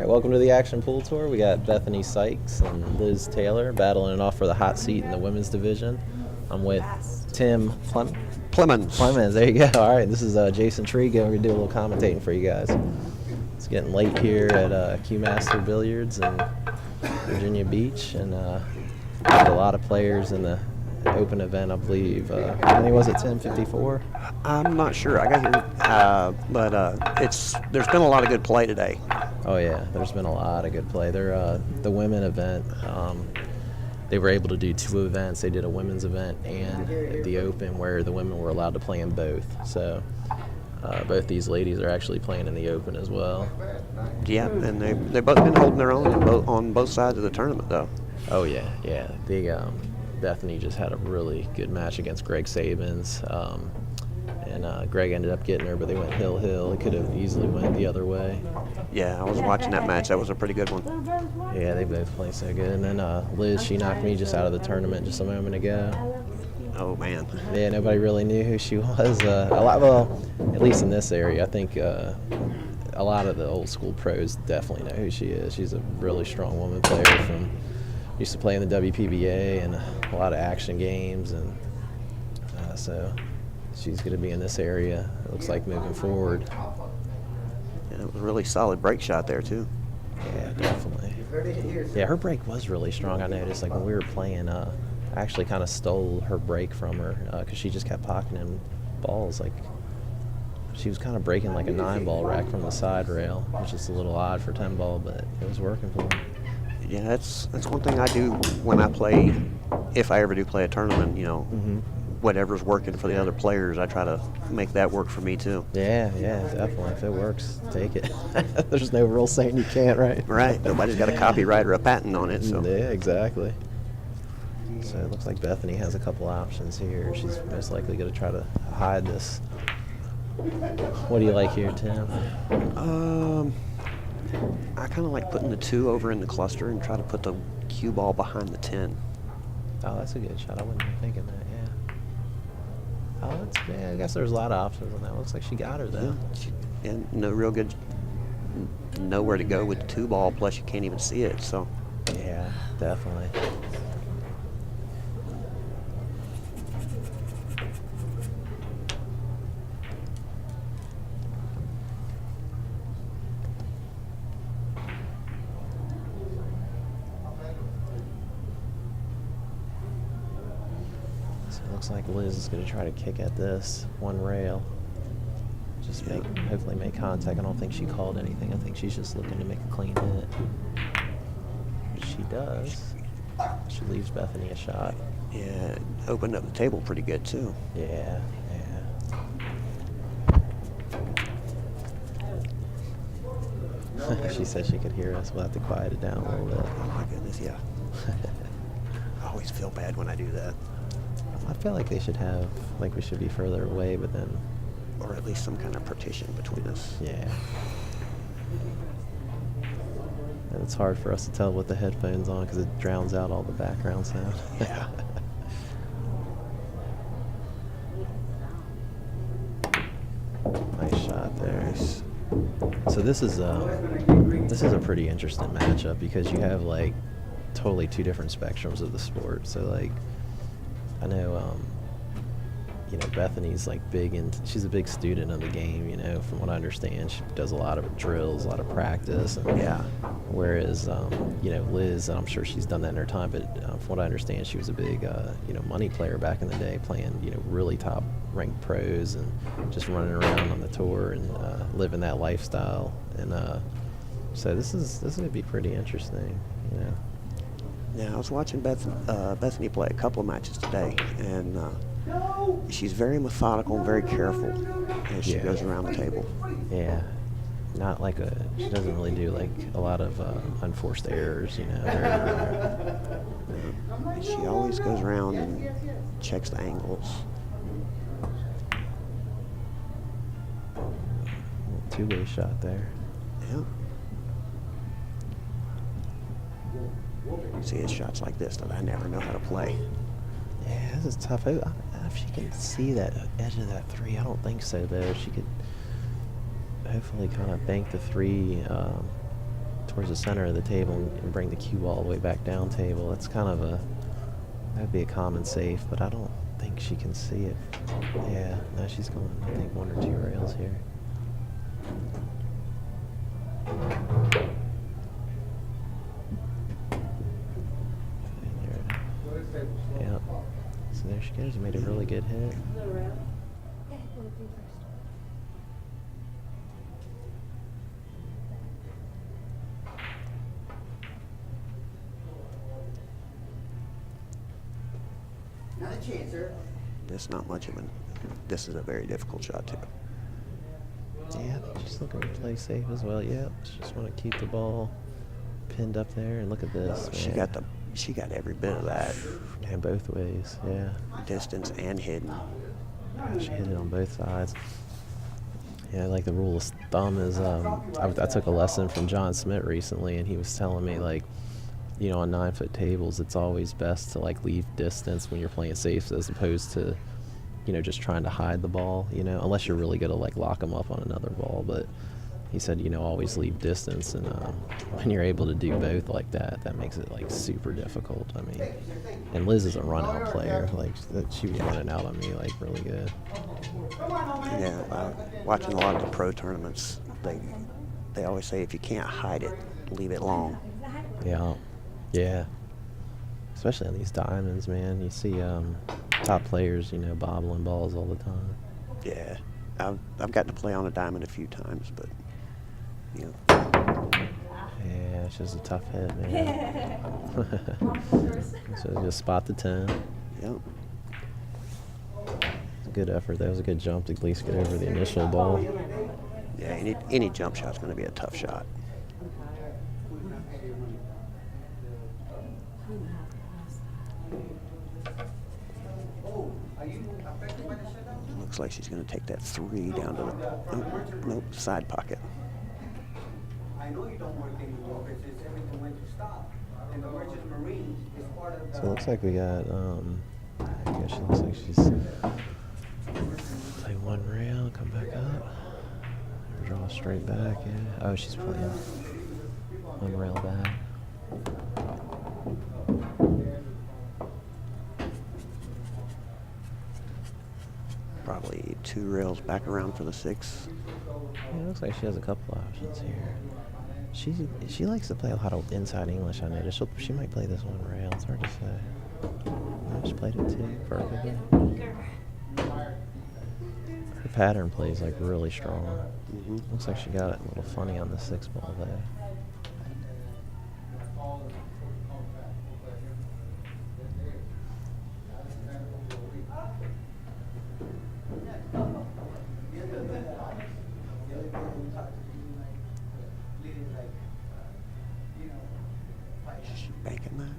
right, welcome to the Action Pool Tour. We got Bethany Sykes and Liz Taylor battling it off for the hot seat in the women's division. I'm with Tim Clemens. There you go. All right, this is Jason Trigo. We're going to do a little commentating for you guys. It's getting late here at Q Master Billiards in Virginia Beach, and got a lot of players in the open event, I believe. How many was it, Tim? 54? I'm not sure. I got here, but there's been a lot of good play today. Oh yeah, there's been a lot of good play. They're the women event. They were able to do two events. They did a women's event and the open, where the women were allowed to play in both. So both these ladies are actually playing in the open as well. Yeah, and they've both been holding their own on both sides of the tournament, though. Oh yeah. The Bethany just had a really good match against Greg Sabins, and Greg ended up getting her, but they went hill. It could have easily went the other way. Yeah, I was watching that match. That was a pretty good one. Yeah, they both played so good. And then Liz, she knocked me just out of the tournament just a moment ago. Oh man. Yeah, nobody really knew who she was. Well, at least in this area, I think a lot of the old school pros definitely know who she is. She's a really strong woman player used to play in the WPBA and a lot of action games, and so she's going to be in this area, it looks like, moving forward. Yeah, it was a really solid break shot there, too. Yeah, definitely. Yeah, her break was really strong. I noticed, like, when we were playing, I actually kind of stole her break from her because she just kept pocketing balls. Like, she was kind of breaking like a 9-ball rack from the side rail, which is a little odd for 10-ball, but it was working for her. Yeah, that's one thing I do when I play, if I ever do play a tournament, whatever's working for the other players, I try to make that work for me too. Yeah, definitely. If it works, take it. There's no rule saying you can't, right? Right. Nobody's got a copyright or a patent on it. So. Yeah, exactly. So it looks like Bethany has a couple options here. She's most likely going to try to hide this. What do you like here, Tim? I kind of like putting the 2 over in the cluster and try to put the cue ball behind the 10. Oh, that's a good shot. I wasn't even thinking that, yeah. Oh, I guess there's a lot of options on that. Looks like she got her, though. Yeah, and nowhere to go with the 2 ball, plus you can't even see it, so. Yeah, definitely. Looks like Liz is going to try to kick at this one rail. Just hopefully make contact. I don't think she called anything. I think she's just looking to make a clean hit. She does. She leaves Bethany a shot. Yeah, opened up the table pretty good too. Yeah. She said she could hear us. We'll have to quiet it down a little bit. Oh my goodness, yeah. I always feel bad when I do that. I feel like we should be further away, but then... Or at least some kind of partition between us. Yeah. And it's hard for us to tell with the headphones on because it drowns out all the background sound. Yeah. Nice shot there. Nice. So this is a pretty interesting matchup because you have like totally two different spectrums of the sport. So like, I know, Bethany's like big, and she's a big student of the game. From what I understand, she does a lot of drills, a lot of practice. And, yeah. Whereas, Liz, I'm sure she's done that in her time, but from what I understand, she was a big, money player back in the day, playing, really top ranked pros and just running around on the tour and living that lifestyle. And so this is going to be pretty interesting. Yeah, I was watching Bethany play a couple of matches today, and she's very methodical and very careful as she goes around the table. Yeah, not like she doesn't really do like a lot of unforced errors, She always goes around and checks the angles. Two-way shot there. Yeah. See, it's shots like this that I never know how to play. Yeah, this is tough. I don't know if she can see that edge of that 3. I don't think so, though. She could hopefully kind of bank the 3 towards the center of the table and bring the cue all the way back down table. That's kind of that'd be a common safe, but I don't think she can see it. Yeah, no, she's going, I think, 1 or 2 rails here. Yep. So there she goes. Made a really good hit. This not much of this is a very difficult shot too. Yeah, I think she's looking to play safe as well. Yep. She just want to keep the ball pinned up there, and look at this. She got every bit of that. And both ways, yeah. Distance and hidden. She hit it on both sides. Yeah, like the rule of thumb is, I took a lesson from John Smith recently, and he was telling me, like, you know, on 9-foot tables, it's always best to like leave distance when you're playing safes as opposed to, you know, just trying to hide the ball, you know, unless you're really going to like lock them up on another ball. But he said, you know, always leave distance, and when you're able to do both like that, that makes it like super difficult. I mean, and Liz is a run-out player. Like, she was running out on me like really good. Yeah, watching a lot of the pro tournaments, they always say if you can't hide it, leave it long. Yeah, yeah. Especially on these diamonds, man. You see top players, you know, bobbling balls all the time. Yeah, I've gotten to play on a diamond a few times, but you know. Yeah, it's just a tough hit, man. So just spot the 10. Yep. It's a good effort. That was a good jump to at least get over the initial ball. Yeah, any jump shot's going to be a tough shot. Looks like she's going to take that 3 down to the nope, side pocket. So it looks like we got, I guess she looks like she's play 1 rail, come back up, draw straight back, yeah. Oh, she's playing 1 rail back. Probably 2 rails back around for the 6. Yeah, it looks like she has a couple options here. She likes to play a lot of inside English, I noticed. She might play this 1 rail. It's hard to say. No, she played it 2 perfectly. Her pattern plays like really strong. Mm-hmm. Looks like she got it a little funny on the 6 ball there. Banking that.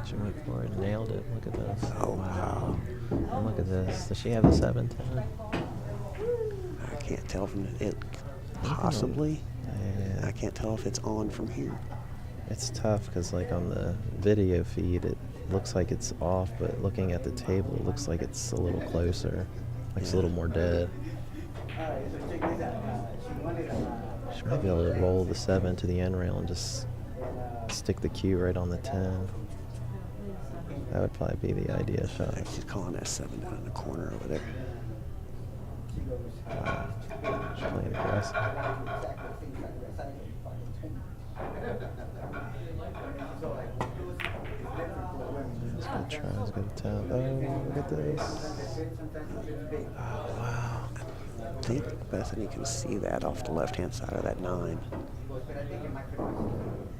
She went for it and nailed it. Look at this. Oh, wow. And look at this. Does she have a 7-10? I can't tell from it. Possibly. Yeah. I can't tell if it's on from here. It's tough because, like, on the video feed, it looks like it's off, but looking at the table, it looks like it's a little closer. Like it's a little more dead. She might be able to roll the 7 to the end rail and just stick the cue right on the 10. That would probably be the ideal shot. She's calling that 7 down in the corner over there. Wow. She's playing aggressive. That's a good try. That's a good attempt. Oh, look at this. Oh, wow. I think Bethany can see that off the left-hand side of that 9.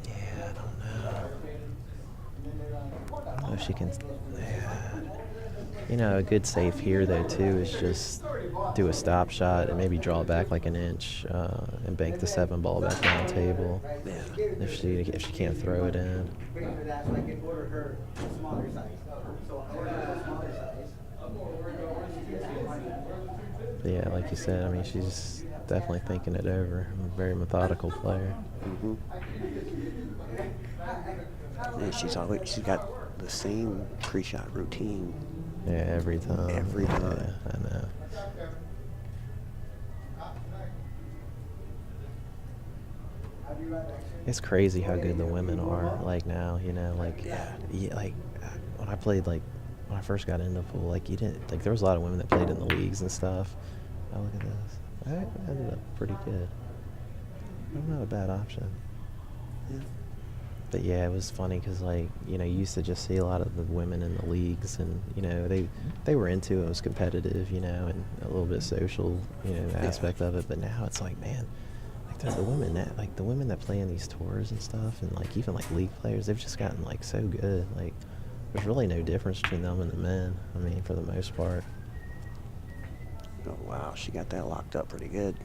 Yeah, I don't know. I don't know if she can. Yeah. You know, a good safe here, though, too, is just do a stop shot and maybe draw back like an inch and bank the 7 ball back down the table. Yeah. If she can't throw it in. But yeah, like you said, I mean, she's definitely thinking it over. A very methodical player. Mm-hmm. And she's got the same pre-shot routine Yeah, every time. Every time. Yeah, I know. It's crazy how good the women are, like, now, you know, like, like, when I played, like, when I first got into pool, like, you didn't, like, there was a lot of women that played in the leagues and stuff. Oh, look at this. I ended up pretty good. I'm not a bad option. Yeah. But yeah, it was funny because, like, you know, you used to just see a lot of the women in the leagues, and, you know, they were into it. It was competitive, you know, and a little bit social, you know, aspect of it. But now it's like, man, like, the women that play in these tours and stuff, and, like, even, like, league players, they've just gotten, like, so good. Like, there's really no difference between them and the men, I mean, for the most part. Oh, wow. She got that locked up pretty good.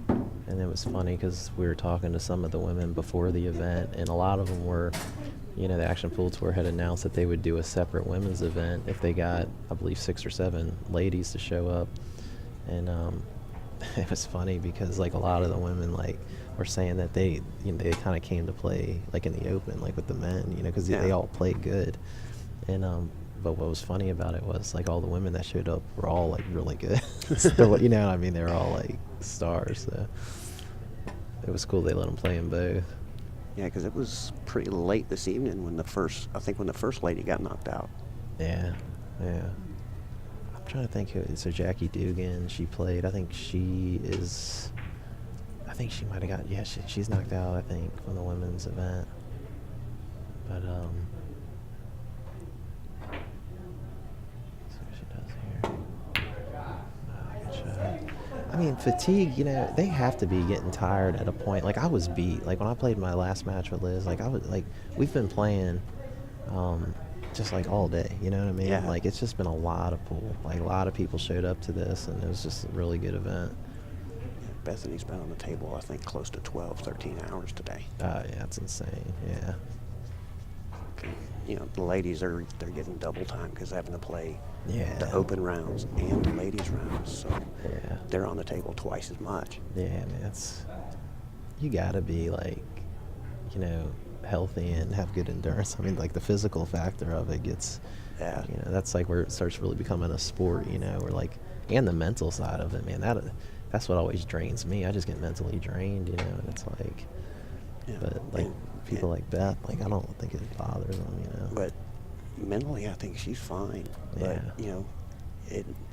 And it was funny because we were talking to some of the women before the event, and a lot of them were, you know, the Action Pool Tour had announced that they would do a separate women's event if they got, I believe, 6 or 7 ladies to show up. And it was funny because, like, a lot of the women, like, were saying that they kind of came to play, like, in the open, like, with the men, you know, because they all played good. And but what was funny about it was, like, all the women that showed up were all, like, really good. Still, you know what I mean? They were all, like, stars. So it was cool they let them play in both. Yeah, because it was pretty late this evening when the first lady got knocked out. Yeah, yeah. I'm trying to think who. So Jackie Dugan, she played. I think she might have got. Yeah, she's knocked out, I think, from the women's event. But let's see what she does here. I mean, fatigue, you know, they have to be getting tired at a point. Like, I was beat. Like, when I played my last match with Liz, like, we've been playing just, like, all day, you know what I mean? Yeah. Like, it's just been a lot of pool. Like, a lot of people showed up to this, and it was just a really good event. Bethany's been on the table, I think, close to 12, 13 hours today. Yeah, it's insane, yeah. You know, the ladies, they're getting double time because they're having to play Yeah. the open rounds and the ladies rounds, so Yeah. they're on the table twice as much. Yeah, man, you gotta be, like, you know, healthy and have good endurance. I mean, like, the physical factor of it gets, you know, that's, like, where it starts really becoming a sport, you know, or, like, and the mental side of it, man, that's what always drains me. I just get mentally drained, you know, and it's like, but, like, people like Beth, like, I don't think it bothers them, you know. But mentally, I think she's fine. But, you know,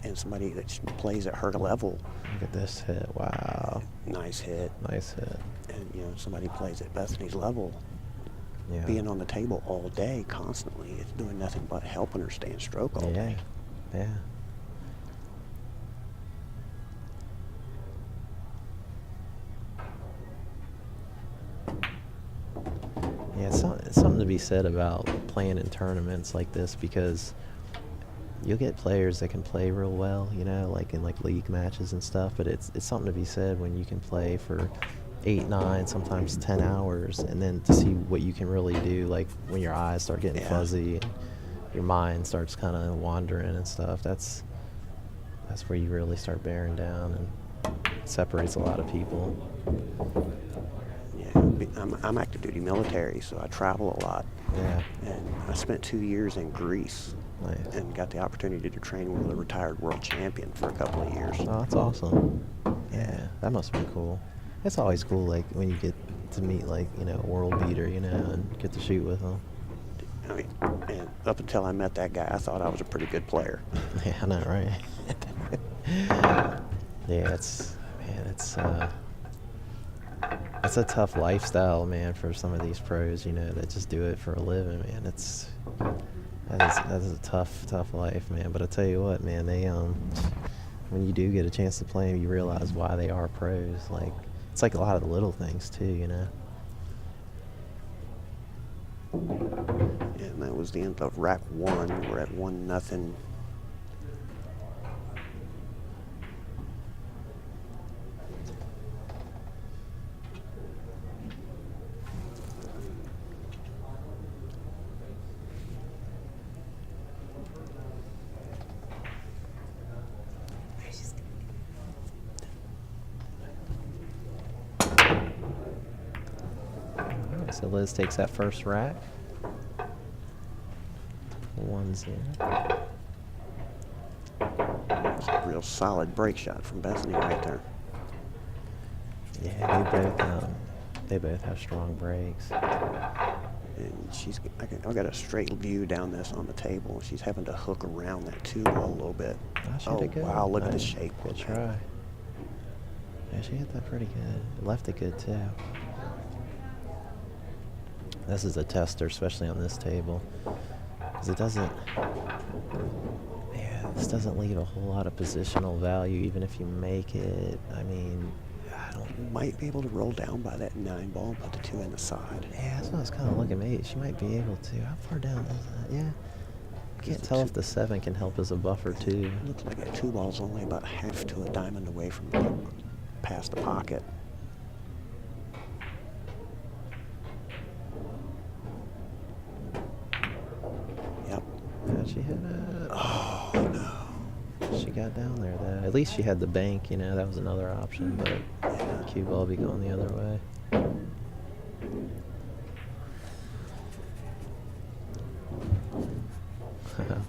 and somebody that plays at her level. Look at this hit. Wow. Nice hit. Nice hit. And, you know, somebody plays at Bethany's level. Yeah. Being on the table all day, constantly, it's doing nothing but helping her stay in stroke all day. Yeah. Yeah, it's something to be said about playing in tournaments like this, because you'll get players that can play real well, you know, like in, like, league matches and stuff, but it's something to be said when you can play for 8, 9, sometimes 10 hours, and then to see what you can really do, like, when your eyes start getting fuzzy and your mind starts kind of wandering and stuff. That's where you really start bearing down, and it separates a lot of people. I'm active duty military, so I travel a lot. Yeah. And I spent 2 years in Greece. Nice. And got the opportunity to train with a retired world champion for a couple of years. Oh, that's awesome. Yeah, that must have been cool. It's always cool, like, when you get to meet, like, you know, a world beater, you know, and get to shoot with them. I mean, and up until I met that guy, I thought I was a pretty good player. Yeah, I know, right? Yeah, it's a tough lifestyle, man, for some of these pros, you know, that just do it for a living, man. That is a tough life, man. But I tell you what, man, they when you do get a chance to play them, you realize why they are pros. Like, it's like a lot of the little things too, you know. Yeah, and that was the end of rack 1. We're at 1-0. Alright, so Liz takes that first rack. 1-0. That's a real solid break shot from Bethany right there. Yeah, they both have strong breaks. And I got a straight view down this on the table. She's having to hook around that 2-ball a little bit. Oh, wow, look at the shape. Good try. Yeah, she hit that pretty good. Left it good, too. This is a tester, especially on this table. Because it doesn't... Yeah, this doesn't leave a whole lot of positional value, even if you make it. I mean... Might be able to roll down by that 9-ball and put the 2 in the side. Yeah, that's what I was kind of looking at. She might be able to. How far down is that? Yeah. I can't tell if the 7 can help as a buffer, too. Looks like that 2-ball's only about half to a diamond away from past the pocket. Yep. Yeah, she hit it. Oh, no. She got down there, though. At least she had the bank, you know. That was another option, but cue ball be going the other way.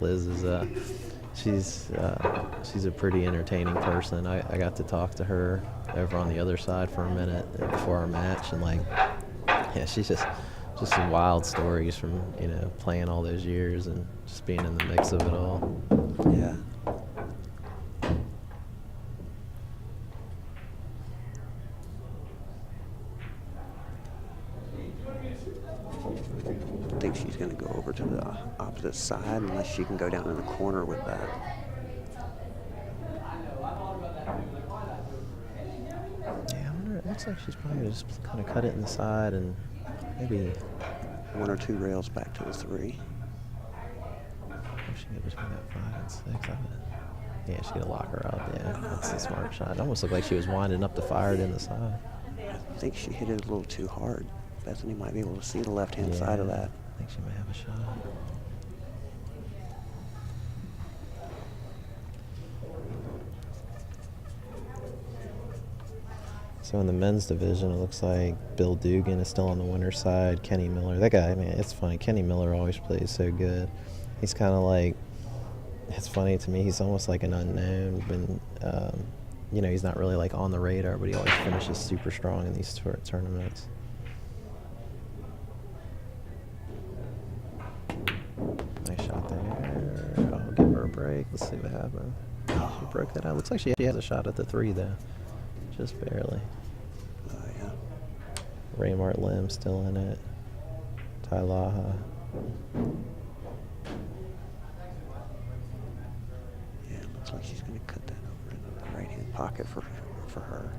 Liz is she's a pretty entertaining person. I got to talk to her over on the other side for a minute before our match, and yeah, she's just some wild stories from playing all those years and just being in the mix of it all. Yeah. I think she's going to go over to the opposite side unless she can go down in the corner with that. Yeah, I wonder, it looks like she's probably just kind of cut it in the side and maybe 1 or 2 rails back to the 3. She can get between that 5 and 6 of it. Yeah, she's going to lock her up. Yeah, that's a smart shot. It almost looked like she was winding up to fire it in the side. I think she hit it a little too hard. Bethany might be able to see the left-hand side of that. I think she might have a shot. So in the men's division, it looks like Bill Dugan is still on the winner's side. Kenny Miller, that guy, man, it's funny. Kenny Miller always plays so good. He's kind of like, it's funny to me, he's almost like an unknown. He's not really like on the radar, but he always finishes super strong in these tournaments. Nice shot there. I'll give her a break. Let's see what happens. She broke that out. Looks like she has a shot at the 3, though. Just barely. Yeah. Raymart Lim still in it. Tylaha. Yeah, it looks like she's going to cut that over into the right-hand pocket for her.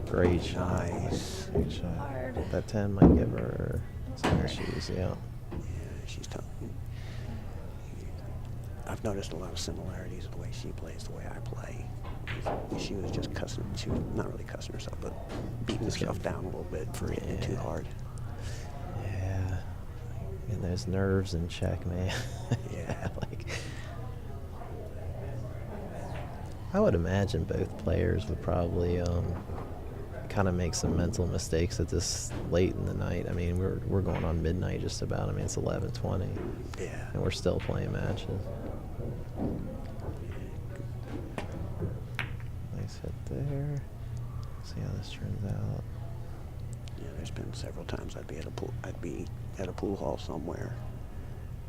Great shot. Nice. Good shot. That 10 might give her some issues, yeah. Yeah, she's tough. I've noticed a lot of similarities in the way she plays, the way I play. She was just she was not really cussing herself, but beating herself down a little bit for hitting it too hard. Yeah. And those nerves in check, man. Yeah. I would imagine both players would probably kind of make some mental mistakes at this late in the night. I mean, we're going on midnight just about. I mean, it's 11:20. Yeah. And we're still playing matches. Nice hit there. See how this turns out. Yeah, there's been several times I'd be at a pool hall somewhere,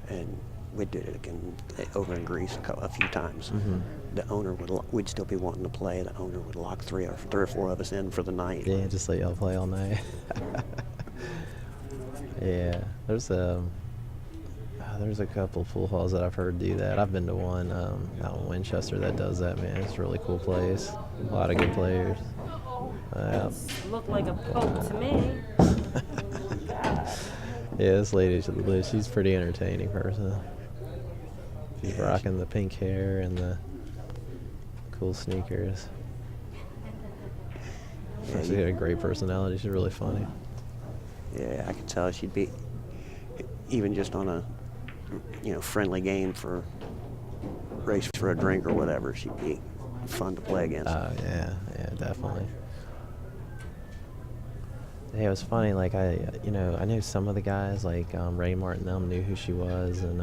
and we did it again over in Greece a few times. Mm-hmm. The owner we'd still be wanting to play. The owner would lock three or four of us in for the night. Yeah, just let y'all play all night. Yeah, there's a couple pool halls that I've heard do that. I've been to one out in Winchester that does that, man. It's a really cool place. A lot of good players. Looked like a poke to me. Yeah, this lady, she's a pretty entertaining person. She's rocking the pink hair and the cool sneakers. Yeah, She's got a great personality. She's really funny. Yeah, I could tell she'd be, even just on a, friendly game for race for a drink or whatever, she'd be fun to play against. Yeah, definitely. Yeah, it was funny. Like I knew some of the guys, like Ray Martin, them knew who she was, and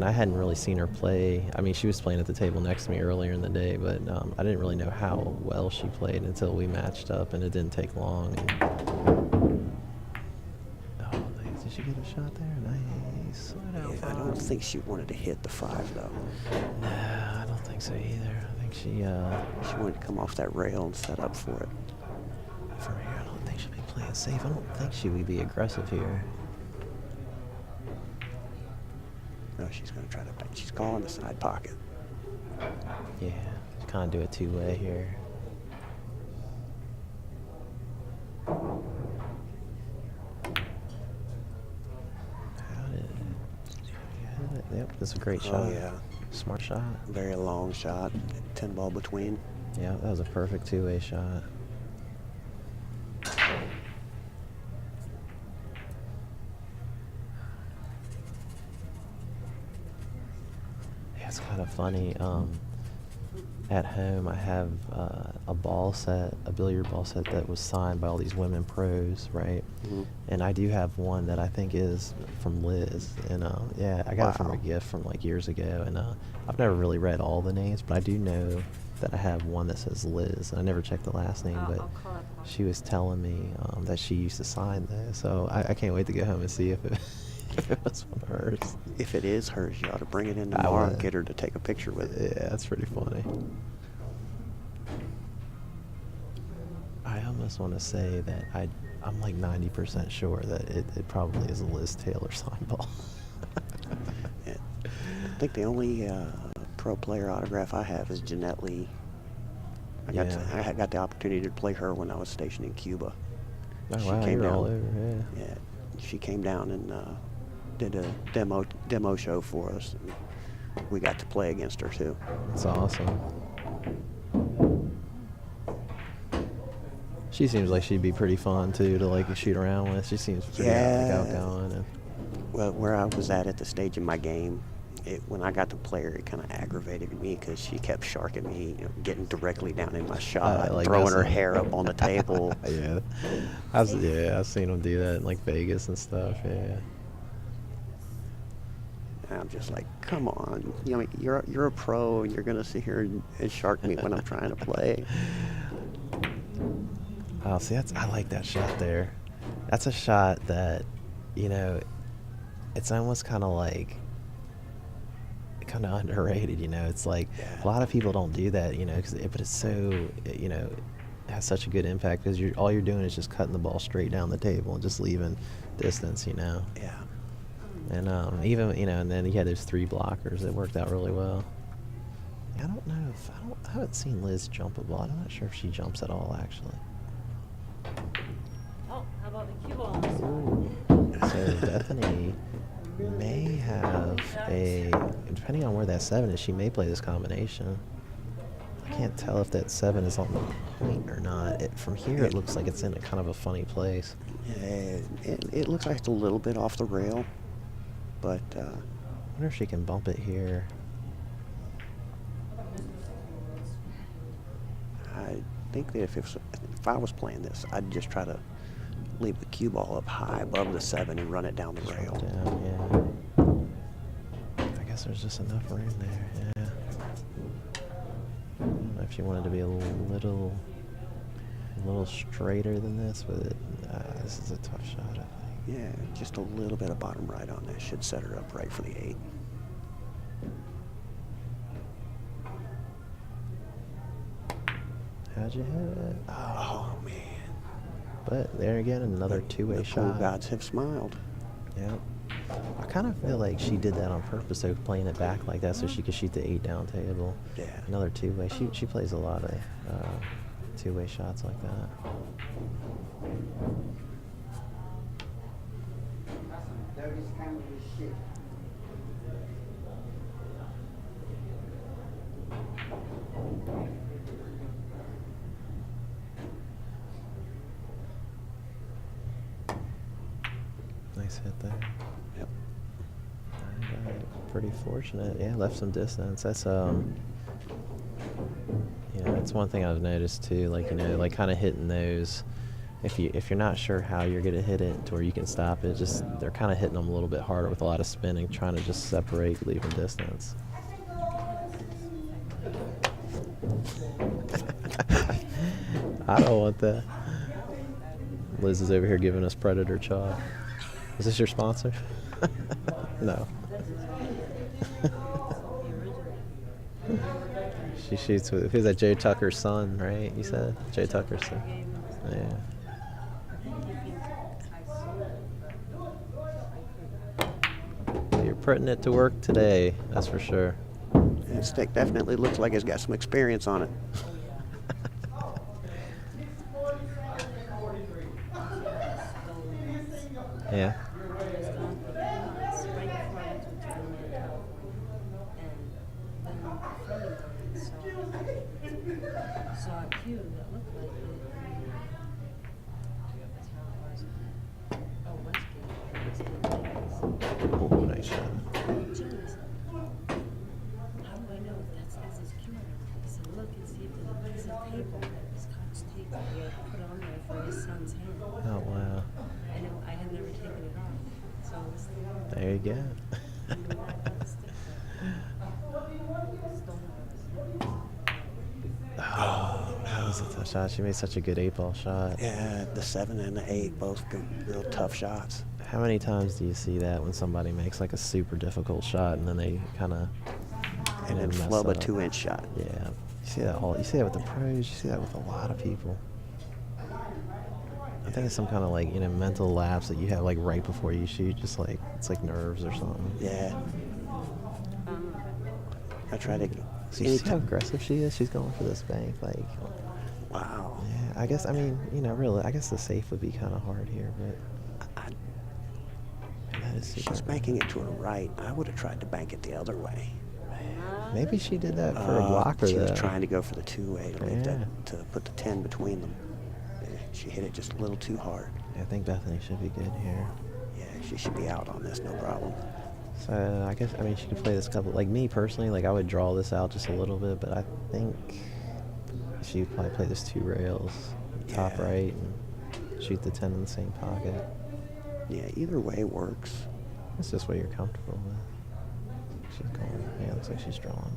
I hadn't really seen her play. I mean, she was playing at the table next to me earlier in the day, but I didn't really know how well she played until we matched up, and it didn't take long. Oh, nice. Did she get a shot there? Nice. Yeah, I don't think she wanted to hit the 5 though. No, I don't think so either. I think she wanted to come off that rail and set up for it. from here, I don't think she'll be playing safe. I don't think she would be aggressive here. No, she's going to try to. She's calling the side pocket. Yeah, kind of do a two-way here. Yep, that's a great shot. Oh, yeah. Smart shot. Very long shot. 10 ball between. Yeah, that was a perfect two-way shot. Yeah, it's kind of funny. At home, I have a ball set, a billiard ball set that was signed by all these women pros, right? Mm-hmm. And I do have one that I think is from Liz, and yeah, I got it from Wow. a gift from like years ago, and I've never really read all the names, but I do know that I have one that says Liz, and I never checked the last name, but I'll call it. she was telling me that she used to sign those, so I can't wait to go home and see if it, if it was one of hers. If it is hers, you ought to bring it in I tomorrow would. and get her to take a picture with it. Yeah, that's pretty funny. I almost want to say that I'm like 90% sure that it probably is a Liz Taylor sign ball. Yeah. I think the only pro player autograph I have is Jeanette Lee. I got the opportunity to play her when I was stationed in Cuba. Oh, She wow, came you're down. all over, yeah. Yeah, she came down and did a demo show for us. We got to play against her too. That's awesome. She seems like she'd be pretty fun too to like shoot around with. She seems pretty outgoing. And Well, where I was at the stage in my game, when I got to play her, it kind of aggravated me because she kept sharking me, getting directly down in my shot, like throwing her messing- hair up on the table. yeah, I've seen them do that in like Vegas and stuff. Yeah. And I'm just like, come on, you're a pro, and you're gonna sit here and shark me when I'm trying to play. Oh, see, I like that shot there. That's a shot that, it's almost kind of like, kind of underrated, It's like, a lot of people don't do that, but it's so, it has such a good impact because all you're doing is just cutting the ball straight down the table and just leaving distance, Yeah. And even, and then he had those 3 blockers. It worked out really well. I don't know I haven't seen Liz jump a ball. I'm not sure if she jumps at all, actually. Oh, how about the cue ball on this one? So Bethany may have depending on where that 7 is, she may play this combination. I can't tell if that 7 is on the point or not. From here, it looks like it's in a kind of a funny place. It looks like it's a little bit off the rail, but I wonder if she can bump it here. I think that if I was playing this, I'd just try to leave the cue ball up high above the 7 and run it down the Just rail. run down, yeah. I guess there's just enough room there, yeah. I don't know if she wanted to be a little straighter than this, but this is a tough shot, I think. Yeah, just a little bit of bottom right on that should set her up right for the 8. How'd you hit it? Oh man. But there again, another two-way The shot. pool gods have smiled. Yep. I kind of feel like she did that on purpose, so playing it back like that so she could shoot the 8 down table. Yeah. Another two-way. She plays a lot of two-way shots like that. Nice hit there. Yep. Pretty fortunate. Yeah, left some distance. That's that's one thing I've noticed too. Like like kind of hitting those if you're not sure how you're gonna hit it to where you can stop it, just they're kind of hitting them a little bit harder with a lot of spinning, trying to just separate, leaving distance. I don't want that. Liz is over here giving us Predator chalk. Is this your sponsor? No. She shoots with, who's that, Jay Tucker's son, right? You said? Jay Tucker's son. Yeah. You're putting it to work today, that's for sure. That stick definitely looks like it's got some experience on it. Yeah. Oh, nice shot. Oh, wow. I had never taken it off. So it was There you go. Oh, that was a tough shot. She made such a good 8-ball shot. Yeah, the 7 and the 8 both good, real tough shots. How many times do you see that when somebody makes like a super difficult shot and then they kind of And then flub a 2-inch shot. Yeah, you see that all. You see that with the pros. You see that with a lot of people. I think it's some kind of like mental lapse that you have like right before you shoot. Just like it's like nerves or something. Yeah. I try to. So you see how aggressive she is? She's going for this bank, like. Wow. Yeah, I guess. I mean, really, I guess the safe would be kind of hard here, but. That is super. She's banking it to her right. I would have tried to bank it the other way. Maybe she did that for a blocker. She was though. trying to go for the 2-way to put the 10 between them. She hit it just a little too hard. I think Bethany should be good here. Yeah, she should be out on this, no problem. So I guess she could play this couple. Like me personally, like I would draw this out just a little bit, but I think she would probably play this 2 rails, top right, and shoot the 10 in the same pocket. Yeah, either way works. It's just what you're comfortable with. She's going. Yeah, looks like she's drawing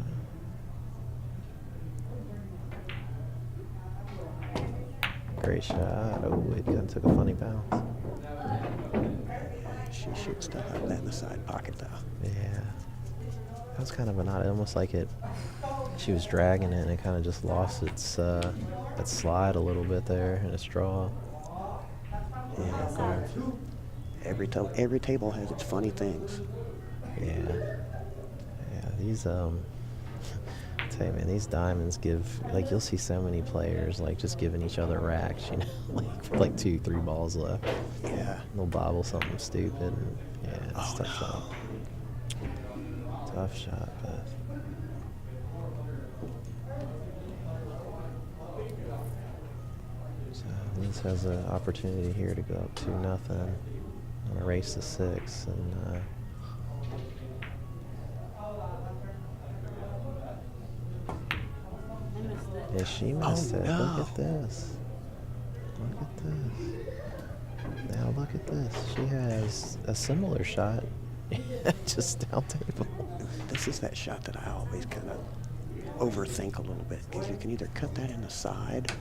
now. Great shot. Oh, it kind of took a funny bounce. She shoots stuff out of that in the side pocket, though. Yeah. That was kind of an odd, almost like it, she was dragging it and it kind of just lost its slide a little bit there in its draw. Yeah. Every table has its funny things. Yeah. Yeah, these, I tell you, man, these diamonds give, like, you'll see so many players, like, just giving each other racks, like, for, like, 2-3 balls left. Yeah. They'll bobble something stupid, and, yeah, it's tough shot. Tough shot, Beth. So, Liz has an opportunity here to go up 2-0 on a race to 6, and, yeah, she missed it. No. Look at this. Look at this. Now look at this. She has a similar shot, just down table. This is that shot that I always kind of overthink a little bit, because you can either cut that in the side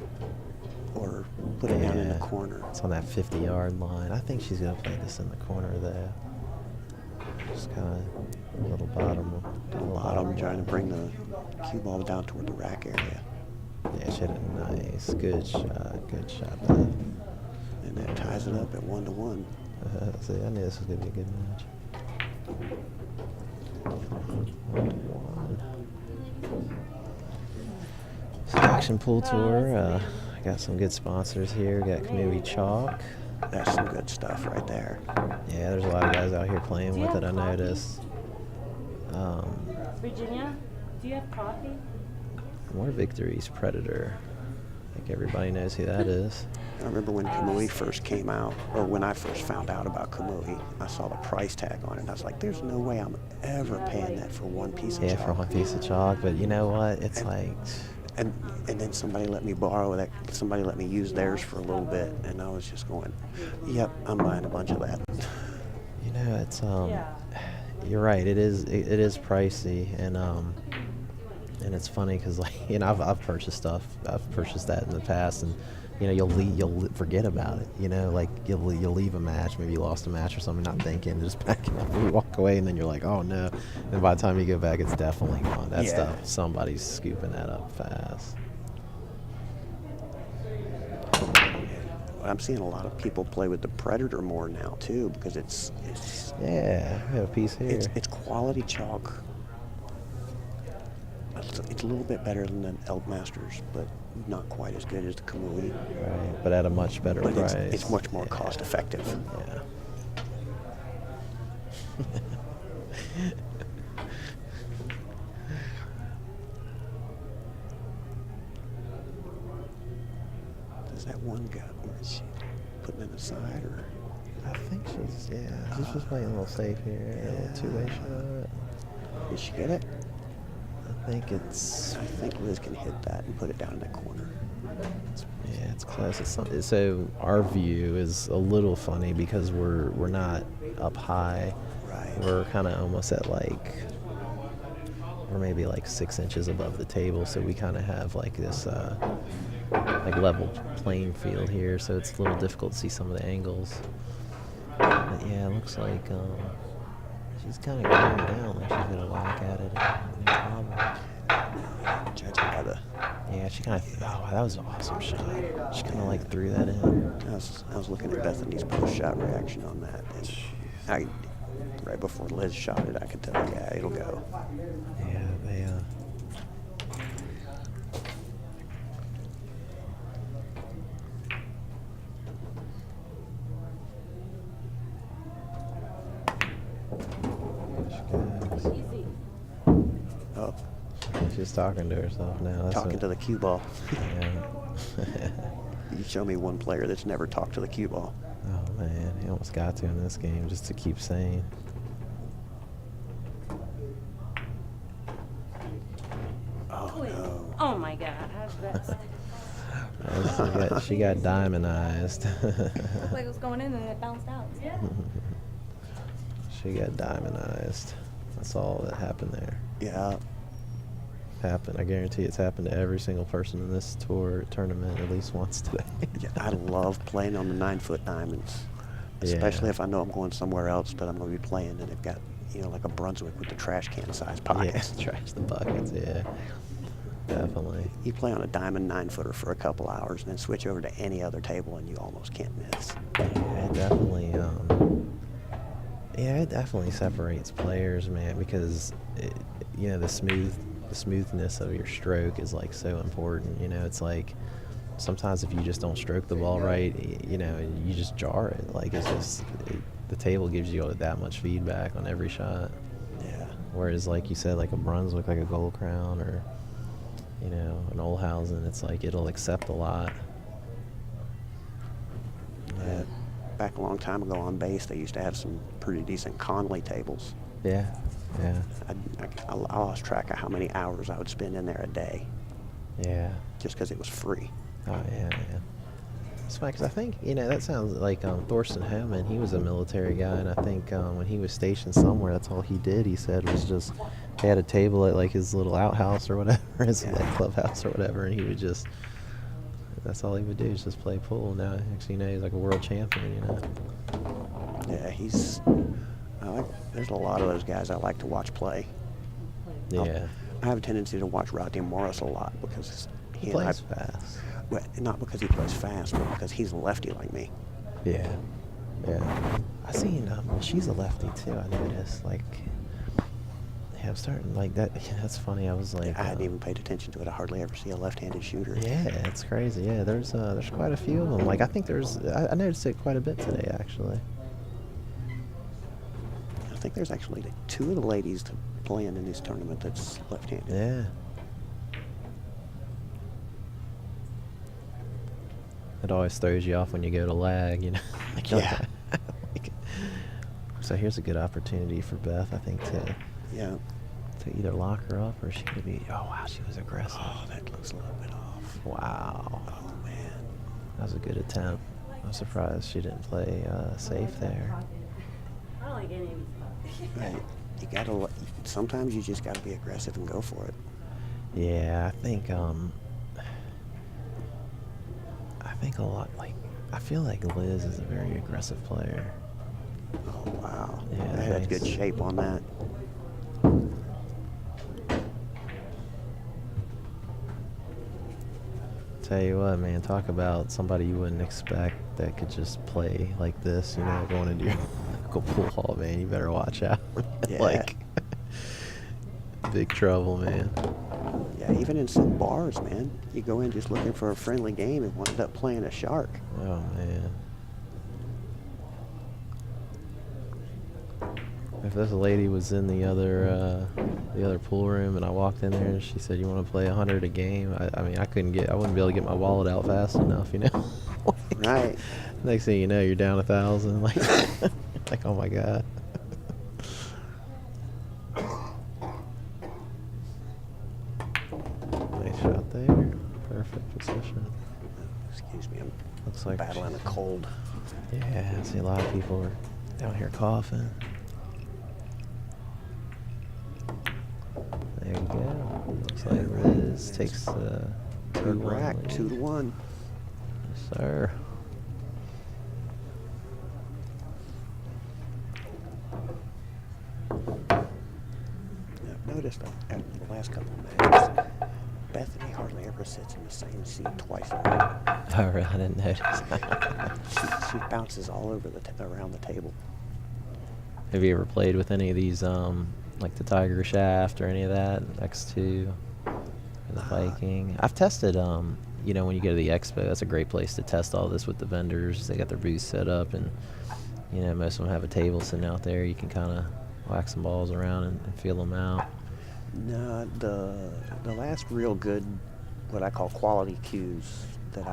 or put it down in the corner. It's on that 50-yard line. I think she's gonna play this in the corner there. Just kind of a little bottom. Bottom, trying to bring the cue ball down toward the rack area. Yeah, she had a nice, good shot. Good shot there. And that ties it up at 1-1. See, I knew this was gonna be a good match. 1-1. So Action Pool Tour. I got some good sponsors here. Got Kamui Chalk. That's some good stuff right there. Yeah, there's a lot of guys out here playing with it, I noticed. Virginia, do you have coffee? More victories, Predator. I think everybody knows who that is. I remember when Kamui first came out, or when I first found out about Kamui, I saw the price tag on it, and I was like, there's no way I'm ever paying that for one piece of chalk. Yeah, for one piece of chalk, but you know what? It's like... and then somebody let me borrow that. Somebody let me use theirs for a little bit, and I was just going, "Yep, I'm buying a bunch of that." You know, it's you're right. It is pricey, and it's funny because, like, you know, I've purchased stuff. I've purchased that in the past, and you know, you'll forget about it. You know, like you'll leave a match, maybe you lost a match or something, not thinking, just pack it up and you walk away, and then you're like, oh no. And by the time you go back, it's definitely gone. That stuff, somebody's scooping that up fast. I'm seeing a lot of people play with the Predator more now too, because it's yeah, we have a piece here. It's quality chalk. It's a little bit better than the Elk Masters, but not quite as good as the Kamui. Right, but at a much better price. It's much more cost effective. Yeah. Does that one go? Where is she? Putting it aside, or? I think she's just playing a little safe here. Yeah. A little two-way shot. Did she get it? I think Liz can hit that and put it down in that corner. Yeah, it's close. So our view is a little funny because we're not up high. Right. We're kind of almost at we're maybe like 6 inches above the table, so we kind of have like this like level playing field here. So it's a little difficult to see some of the angles. But yeah, it looks like she's kind of going down, like she's gonna whack at it. Judging by the. Yeah, she kind of. Oh, that was an awesome shot. She kind of like threw that in. I was looking at Bethany's post-shot reaction on that. And right before Liz shot it, I could tell, yeah, it'll go. Yeah, they. Easy. Oh. She's talking to herself now. Talking to the cue ball. Yeah. You show me one player that's never talked to the cue ball. Oh man, he almost got to in this game just to keep sane. Oh no. Oh my God. She got diamondized. Looked like it was going in and it bounced out. Yeah. She got diamondized. That's all that happened there. Yeah. Happened. I guarantee it's happened to every single person in this tournament at least once today. Yeah, I love playing on the 9-foot diamonds, especially if I know I'm going somewhere else, but I'm going to be playing, and they've got, you know, like a Brunswick with the trash can size pockets. Yeah, trash the buckets. Yeah, definitely. You play on a diamond 9-footer for a couple hours, and then switch over to any other table, and you almost can't miss. Yeah, it definitely separates players, man, because you know, the smoothness of your stroke is like so important. You know, it's like sometimes if you just don't stroke the ball right, you know, you just jar it. Like it's just the table gives you that much feedback on every shot. Yeah. Whereas, like you said, like a Brunswick, like a Gold Crown, or you know, an Olhausen, it's like it'll accept a lot. Yeah. Back a long time ago on base, they used to have some pretty decent Conley tables. Yeah. Yeah. I lost track of how many hours I would spend in there a day. Yeah. Just because it was free. Oh, yeah. It's funny because I think, you know, that sounds like Thorsten Homan. He was a military guy, and I think when he was stationed somewhere, that's all he did, he said, was just, he had a table at like his little outhouse or whatever, his like clubhouse or whatever, and he would just, that's all he would do is just play pool. Now, actually, you know, he's like a world champion, you know. Yeah, there's a lot of those guys I like to watch play. Yeah. I have a tendency to watch Rodney Morris a lot because he plays fast. Well, not because he plays fast, but because he's a lefty like me. Yeah. I seen, she's a lefty too, I noticed. Like, yeah, I'm starting like that. Yeah, that's funny. I was like, I hadn't even paid attention to it. I hardly ever see a left-handed shooter. Yeah, it's crazy. Yeah, there's quite a few of them. Like, I think I noticed it quite a bit today, actually. I think there's actually like 2 of the ladies playing in this tournament that's left-handed. Yeah. It always throws you off when you go to lag, you know. Like, yeah. So here's a good opportunity for Beth, I think, to to either lock her up or she could be. Oh wow, she was aggressive. Oh, that looks a little bit off. Wow. Oh man. That was a good attempt. I'm surprised she didn't play safe there. I don't like any of these pucks. Right. You gotta. Sometimes you just gotta be aggressive and go for it. Yeah, I think a lot. Like, I feel like Liz is a very aggressive player. Oh wow. Yeah, That had good shape on that. Tell you what, man, talk about somebody you wouldn't expect that could just play like this, you know, going into your local pool hall, man. You better watch out. Yeah. Like, big trouble, man. Yeah, even in some bars, man. You go in just looking for a friendly game and wind up playing a shark. Oh, man. If this lady was in the other pool room and I walked in there and she said, "You want to play 100 a game?" I mean, I wouldn't be able to get my wallet out fast enough, you know. Right. Next thing you know, you're down 1,000. Like, like, oh my god. Nice shot there. Perfect position. Excuse me, I'm Looks like battling a cold. Yeah, I see a lot of people are down here coughing. There you go. Looks like Liz takes Good rack, lead. 2-1. Yes, sir. I've noticed at the last couple of matches, Bethany hardly ever sits in the same seat twice in a row. Oh, really? I didn't notice. She bounces all over around the table. Have you ever played with any of these, like the Tiger Shaft or any of that, X2, or the Viking? I've tested, you know, when you go to the expo, that's a great place to test all this with the vendors. They got their booths set up, and, you know, most of them have a table sitting out there. You can kind of whack some balls around and feel them out. No, the last real good, what I call quality cues that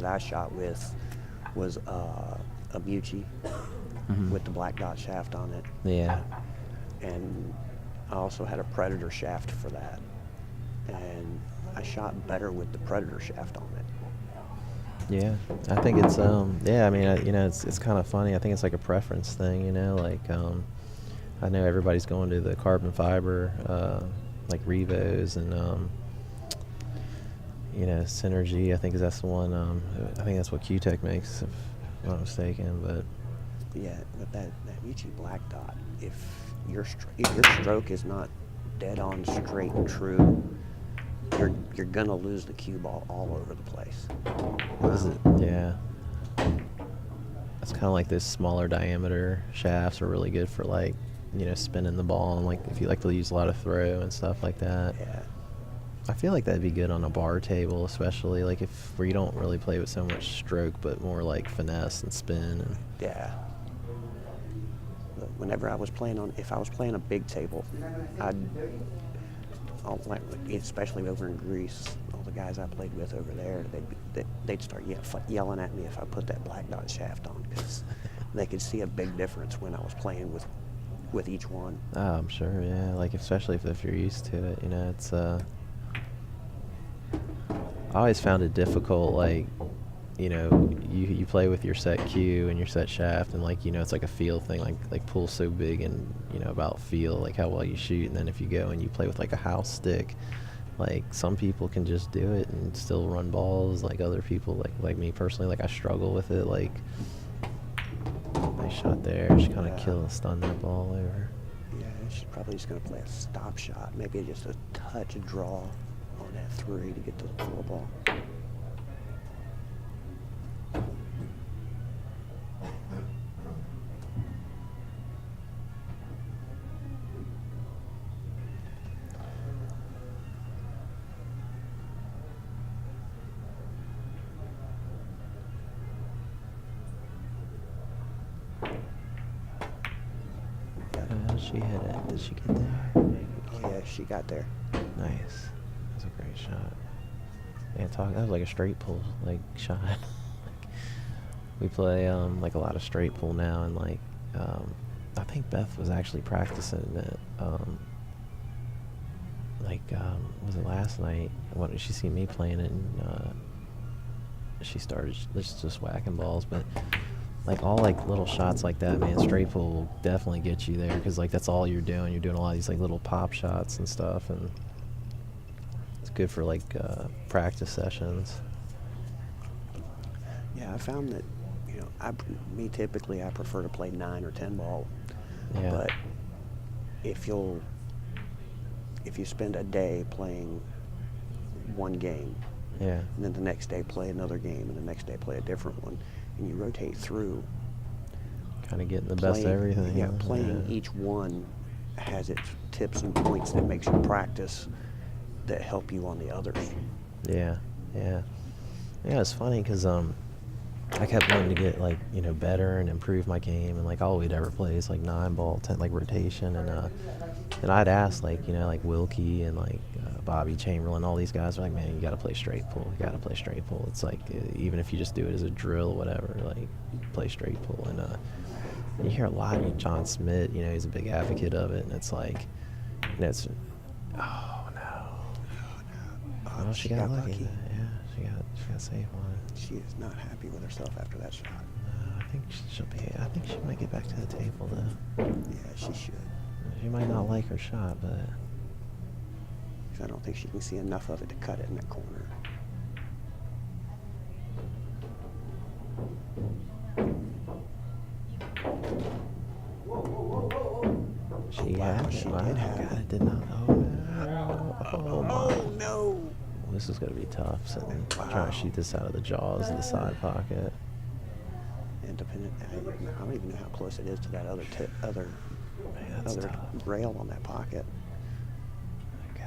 I shot with was a Mucci with the black dot shaft on it. Yeah. And I also had a Predator shaft for that. And I shot better with the Predator shaft on it. Yeah, I think it's yeah. I mean, you know, it's kind of funny. I think it's like a preference thing, you know. Like, I know everybody's going to the carbon fiber, like Revos and you know, Synergy. I think that's the one. I think that's what Q-Tech makes, if I'm not mistaken. But Yeah, but that Mucci black dot, if your stroke is not dead on straight and true, you're gonna lose the cue ball all over the place. is it? Yeah. It's kind of like this smaller diameter shafts are really good for, like, you know, spinning the ball, and like if you like to use a lot of throw and stuff like that. Yeah. I feel like that'd be good on a bar table, especially like where you don't really play with so much stroke, but more like finesse and spin. And Yeah. But whenever I was playing if I was playing a big table, especially over in Greece, all the guys I played with over there, they'd start yelling at me if I put that black dot shaft on, because they could see a big difference when I was playing with each one. oh, I'm sure, yeah. Like, especially if you're used to it, you know, it's I always found it difficult, like, you know, you play with your set cue and your set shaft, and, like, you know, it's like a feel thing, like pool's so big and, you know, about feel, like how well you shoot. And then if you go and you play with like a house stick, like, some people can just do it and still run balls, like other people, like me personally, like I struggle with it. Like, nice shot there, just kind of stun that ball over. Yeah, she's probably just going to play a stop shot, maybe just a touch draw on that 3 to get to the 4 ball. She hit it. Did she get there? Oh yeah, she got there. Nice. That's a great shot. Yeah, that was like a straight pull, like, shot. We play like a lot of straight pull now, and like I think Beth was actually practicing it like, was it last night? What did she see me playing it? And she started just whacking balls, but like all like little shots like that, man, straight pull will definitely get you there because like that's all you're doing. You're doing a lot of these like little pop shots and stuff, and it's good for like practice sessions. Yeah, I found that, you know, typically I prefer to play 9 or 10 ball. Yeah. But if you spend a day playing one game, Yeah. and then the next day play another game, and the next day play a different one, and you rotate through, Kind of getting the best of everything. Yeah, playing each one has its tips and points that makes you practice that help you on the others. Yeah, yeah. Yeah, it's funny because I kept wanting to get like, you know, better and improve my game, and like all we'd ever play is like 9 ball, 10 like rotation, and I'd ask like, you know, like Wilkie and like Bobby Chamberlain, all these guys are like, man, you got to play straight pull. You got to play straight pull. It's like even if you just do it as a drill, whatever, like play straight pull. And you hear a lot of John Smith, you know, he's a big advocate of it, and it's like, you know, it's oh no. Oh, she got lucky. Yeah, she got safe on it. She is not happy with herself after that shot. I think I think she might get back to the table though. Yeah, she should. She might not like her shot, but I don't think she can see enough of it to cut it in that corner. she Wow, had it. she Wow, did have God, it. it did not. Oh my. No! Well, this is going to be tough. Sitting, Wow. trying to shoot this out of the jaws of the side pocket. Independent. I don't even know how close it is to that other Man, that's tough. rail on that pocket. Gosh,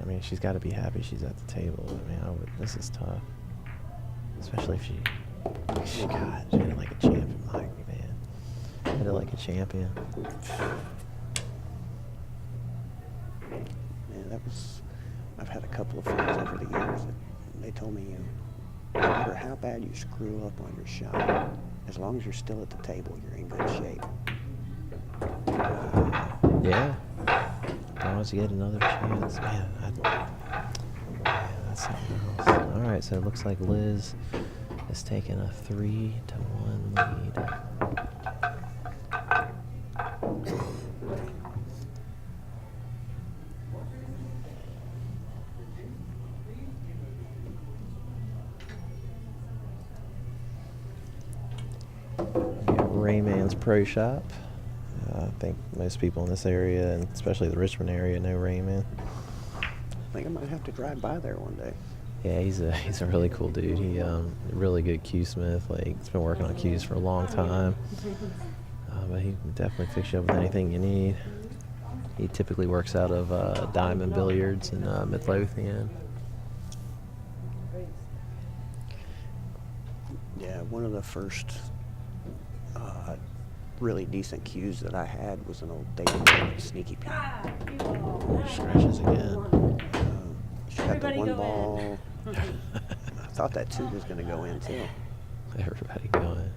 I mean, she's got to be happy she's at the table. I mean, this is tough, especially if she hit it like a champion. Like, man, hit it like a champion. Man, I've had a couple of friends over the years that they told me, no matter how bad you screw up on your shot, as long as you're still at the table, you're in good shape. Yeah. As long as you get another chance, man. That's something else. All right, so it looks like Liz is taking a 3-1 lead. Rayman's Pro Shop. I think most people in this area, and especially the Richmond area, know Rayman. I think I might have to drive by there one day. Yeah, he's a really cool dude. He really good cue smith. Like, he's been working on cues for a long time. But he can definitely fix you up with anything you need. He typically works out of Diamond Billiards in Midlothian. Yeah, one of the first really decent cues that I had was an old David Sneaky Pea. Scratches again. She got the one ball. I thought that 2 was going to go in too. Everybody going.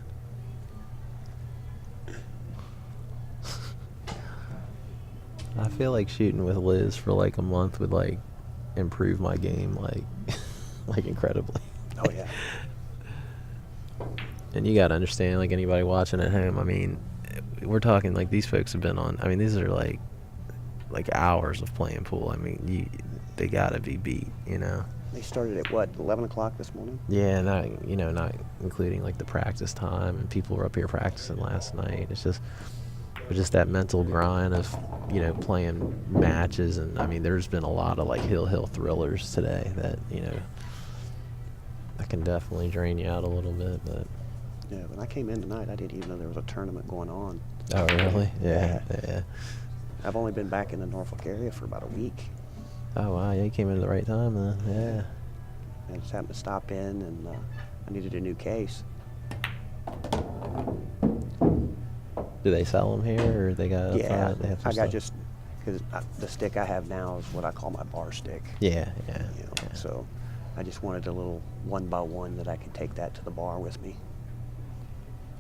I feel like shooting with Liz for like a month would like improve my game like like incredibly. Oh yeah. And you got to understand, like anybody watching at home, I mean, we're talking like these folks have been on, I mean, these are like hours of playing pool. I mean, they got to be beat, you know. They started at what, 11 o'clock this morning? Yeah, not including like the practice time, and people were up here practicing last night. It's just that mental grind of, you know, playing matches. And I mean, there's been a lot of like hill thrillers today that, you know, that can definitely drain you out a little bit. But yeah, when I came in tonight, I didn't even know there was a tournament going on. Oh, really? Yeah. I've only been back in the Norfolk area for about a week. Oh, wow. Yeah, you came in at the right time then. Yeah. I just happened to stop in, and I needed a new case. Do they sell them here, or they got? Yeah, they have some I got stuff? just because the stick I have now is what I call my bar stick. Yeah. You know, Yeah. so I just wanted a little 1x1 that I could take that to the bar with me.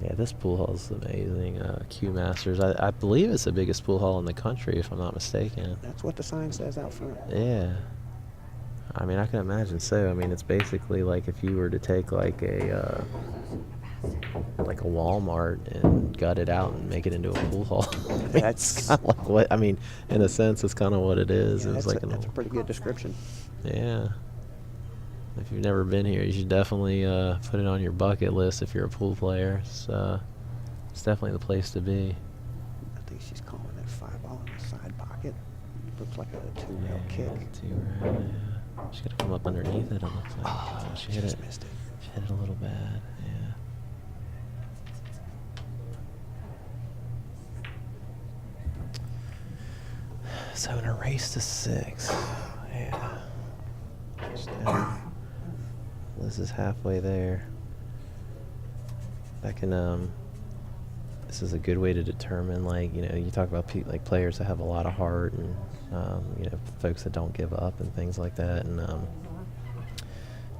Yeah, this pool hall is amazing. Q Masters. I believe it's the biggest pool hall in the country, if I'm not mistaken. That's what the sign says out front. Yeah. I mean, I can imagine so. I mean, it's basically like if you were to take like a Walmart and gut it out and make it into a pool hall. I mean, That's kind of like what I mean. In a sense, it's kind of what it is. Yeah, It's that's, like that's a pretty good description. Yeah. If you've never been here, you should definitely put it on your bucket list if you're a pool player. It's definitely the place to be. I think she's calling that 5-ball in the side pocket. Looks like a 2-rail kick. Two-rail, yeah. She's got to come up underneath it, it looks like. Oh, She hit just it. missed it. She hit it a little bad, yeah. So in a race to 6, yeah. Liz is halfway there. That can this is a good way to determine, like, you know, you talk about like players that have a lot of heart and you know, folks that don't give up and things like that. And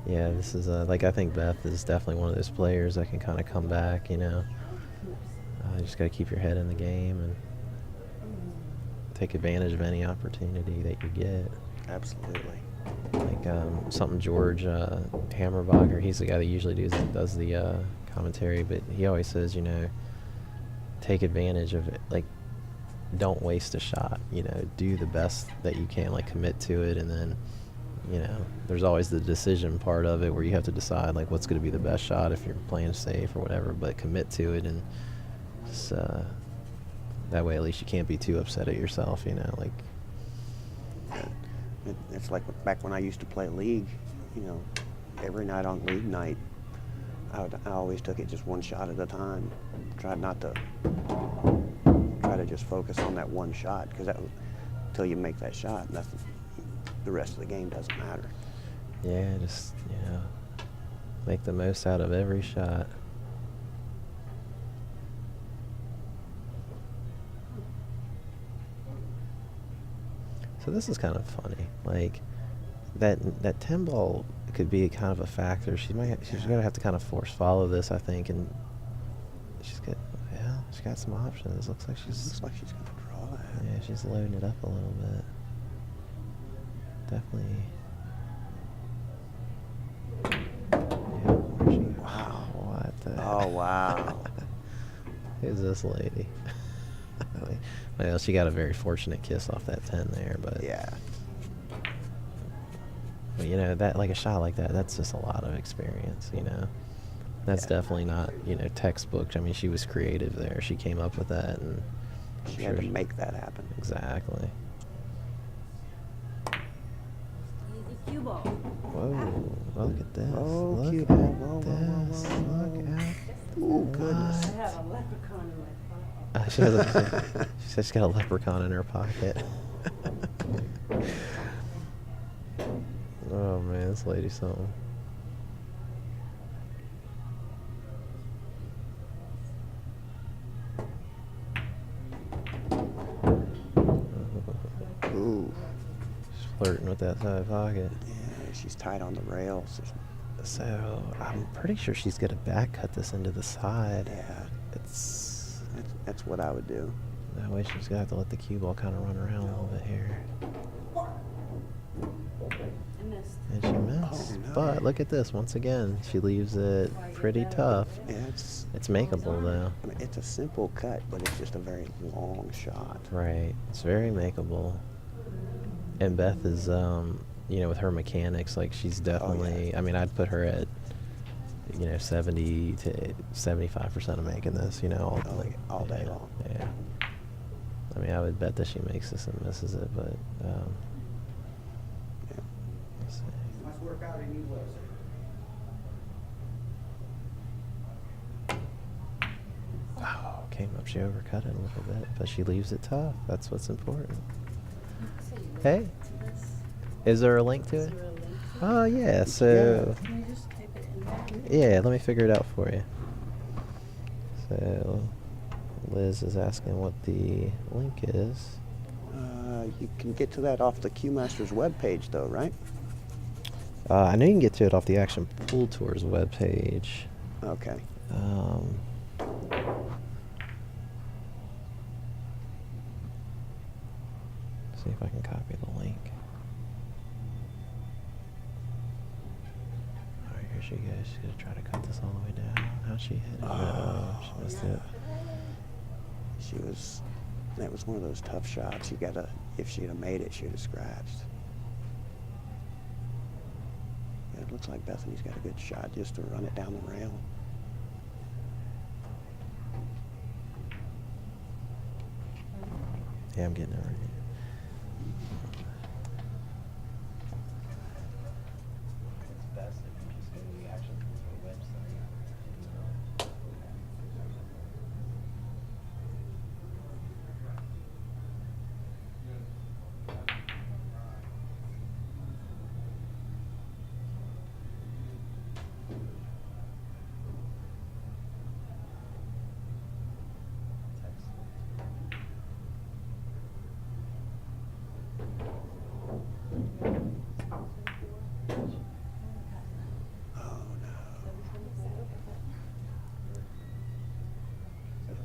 yeah, this is like, I think Beth is definitely one of those players that can kind of come back. You know, you just got to keep your head in the game and take advantage of any opportunity that you get. Absolutely. Like something George Hammerbacher, he's the guy that usually does the commentary, but he always says, you know, take advantage of it. Like, don't waste a shot. You know, do the best that you can. Like, commit to it, and then, you know, there's always the decision part of it where you have to decide like what's going to be the best shot if you're playing safe or whatever. But commit to it, and just, that way at least you can't be too upset at yourself. You know, like. It's like back when I used to play league, you know, every night on league night, I always took it just one shot at a time. Tried not to try to just focus on that one shot, because until you make that shot, nothing, the rest of the game doesn't matter. Yeah, just, you know, make the most out of every shot. So this is kind of funny. Like, that 10 ball could be kind of a factor. She's gonna have to kind of force follow this, I think, and she's got some options. Looks like she's gonna draw that. Yeah, she's loading it up a little bit. Definitely. Yeah, where's she? Wow. What the? Oh, wow. Who's this lady? Well, she got a very fortunate kiss off that 10 there, but Yeah. But, you know, that, like, a shot like that, that's just a lot of experience. You know, that's definitely not, you know, textbook. I mean, she was creative there. She came up with that, and She had to make that happen. Exactly. Easy cue ball. Whoa! Look at this. Oh, Look cue at ball. Whoa, this. whoa, whoa, whoa. Look at. Oh, goodness. I have a leprechaun in my pocket. She said she's got a leprechaun in her pocket. Oh man, this lady's something. Ooh. She's flirting with that side pocket. Yeah, she's tight on the rails. So I'm pretty sure she's gonna back cut this into the side. Yeah. That's what I would do. that way she's gonna have to let the cue ball kind of run around a little bit here. I missed. And she missed. Oh, no. But look at this. Once again, she leaves it pretty tough. Yeah, It's makeable though. I mean, it's a simple cut, but it's just a very long shot. Right. It's very makeable. And Beth is, you know, with her mechanics, like, she's definitely, I mean, I'd put her at, you know, 70 to 75% of making this, you know, all day long. Yeah. I mean, I would bet that she makes this and misses it, but, let's see. Nice workout in you, Oh, came up, she overcut it a little bit, but she leaves it tough. That's what's important. Hey, is there a link to it? Oh, yeah, so, Can you just type it in there? yeah, let me figure it out for you. So, Liz is asking what the link is. You can get to that off the Q Masters webpage, though, right? I know you can get to it off the Action Pool Tours webpage. Okay. See if I can copy the link. Alright, here she goes. She's gonna try to cut this all the way down. How'd she hit it? Oh, she missed it. That was one of those tough shots. If she'd have made it, she'd have scratched. Yeah, it looks like Bethany's got a good shot just to run it down the rail. Yeah, I'm getting it right here. It's best if you just go to the actual website.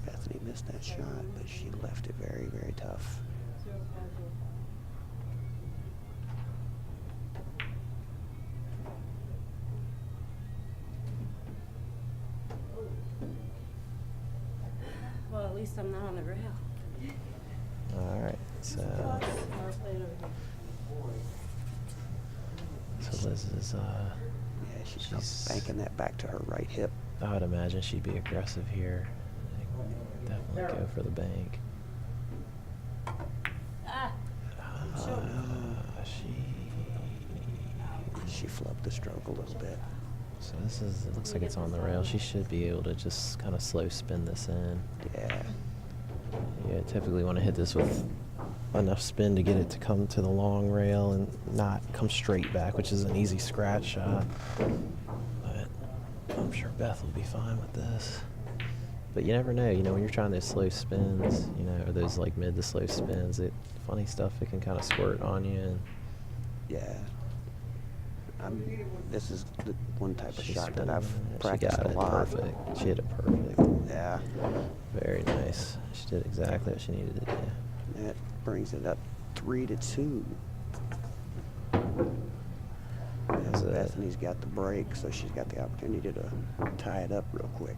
Bethany missed that shot, but she left it very, very tough. Well, at least I'm not on the rail. Alright, so Liz is, Yeah, she's banking that back to her right hip. I would imagine she'd be aggressive here. Definitely go for the bank. She flubbed the stroke a little bit. So it looks like it's on the rail. She should be able to just kind of slow spin this in. Yeah. Yeah, typically want to hit this with enough spin to get it to come to the long rail and not come straight back, which is an easy scratch shot. But I'm sure Beth will be fine with this. But you never know, when you're trying those slow spins, or those like mid to slow spins, funny stuff, it can kind of squirt on you. And Yeah. This is the one type of shot that I've She practiced got a it lot. perfect. She hit it perfect. Yeah. Very nice. She did exactly what she needed to do. That brings it up 3-2. That's it. Bethany's got the break, so she's got the opportunity to tie it up real quick.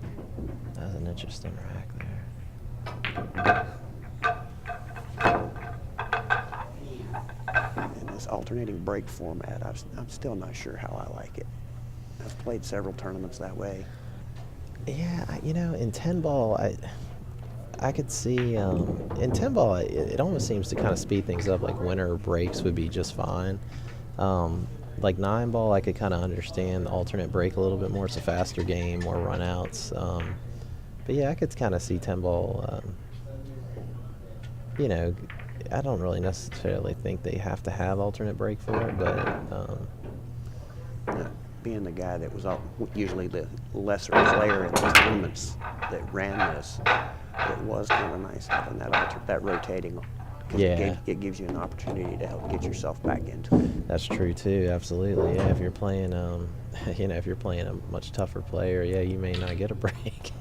That's an interesting rack there. And this alternating break format, I'm still not sure how I like it. I've played several tournaments that way. Yeah, in 10 ball, I could see in 10 ball it almost seems to kind of speed things up. Like winter breaks would be just fine. Like 9 ball, I could kind of understand the alternate break a little bit more. It's a faster game, more runouts. But yeah, I could kind of see 10 ball. I don't really necessarily think they have to have alternate break for it, but Being the guy that was usually the lesser player in the tournaments that ran this, it was kind of nice having that rotating. 'Cause Yeah. it gives you an opportunity to help get yourself back into it. That's true too. Absolutely. Yeah. If you're playing, if you're playing a much tougher player, yeah, you may not get a break.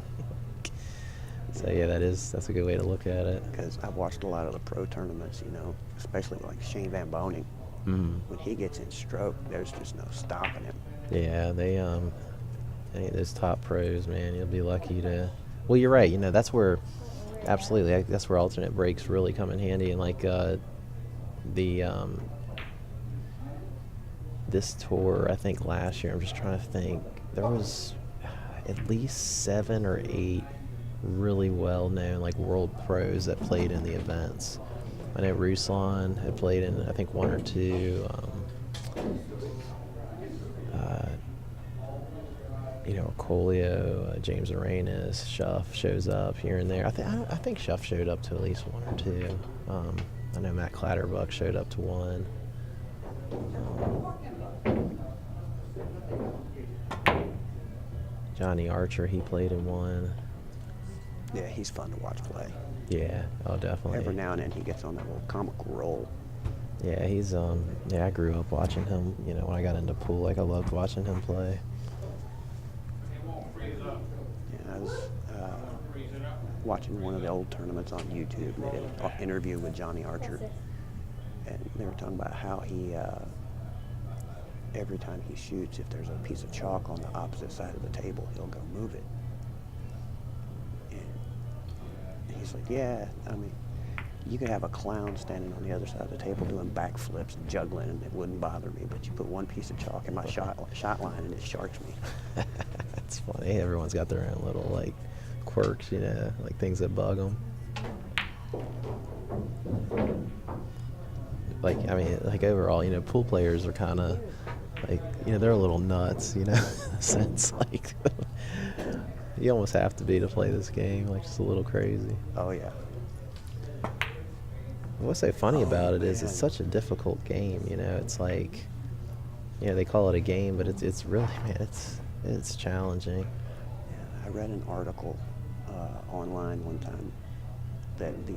So yeah, that's a good way to look at it. Because I've watched a lot of the pro tournaments, especially like Shane Van Boning. Mm. When he gets in stroke, there's just no stopping him. Yeah, those top pros, man, you'll be lucky to. Well, you're right. That's where, absolutely, that's where alternate breaks really come in handy. And like this tour, I think last year, I'm just trying to think, there was at least 7 or 8 really well-known like world pros that played in the events. I know Ruslan had played in, I think, 1 or 2. Colio, James Arenas, Shuff shows up here and there. I think Shuff showed up to at least 1 or 2. I know Matt Clatterbuck showed up to 1. Johnny Archer, he played in 1. Yeah, he's fun to watch play. Yeah, oh definitely. Every now and then he gets on that little comical roll. Yeah, he's I grew up watching him, when I got into pool, like I loved watching him play. Yeah, I was watching one of the old tournaments on YouTube, and they did an interview with Johnny Archer. and they were talking about how he, every time he shoots, if there's a piece of chalk on the opposite side of the table, he'll go move it. And he's like, yeah, I mean, you could have a clown standing on the other side of the table doing backflips and juggling, and it wouldn't bother me. But you put one piece of chalk in my shot line, and it sharks me. That's funny. Everyone's got their own little like quirks, you know, like things that bug them. Like, I mean, like overall, you know, pool players are kind of like, you know, they're a little nuts, you know, in a sense. Like, you almost have to be to play this game, like just a little crazy. Oh yeah. What's so funny about it is it's such a difficult game, you know. It's like, you know, they call it a game, but it's really, man, it's challenging. Yeah, I read an article online one time that the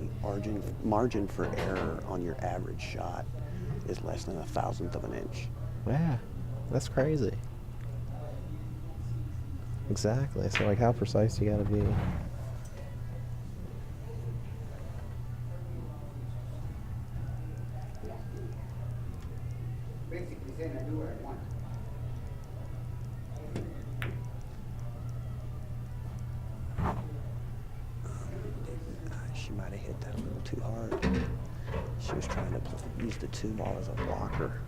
margin for error on your average shot is less than 1,000th of an inch. Yeah, that's crazy. Exactly. So, like, how precise you got to be? Basically saying I do what I want. She might have hit that a little too hard. She was trying to use the 2-ball as a blocker.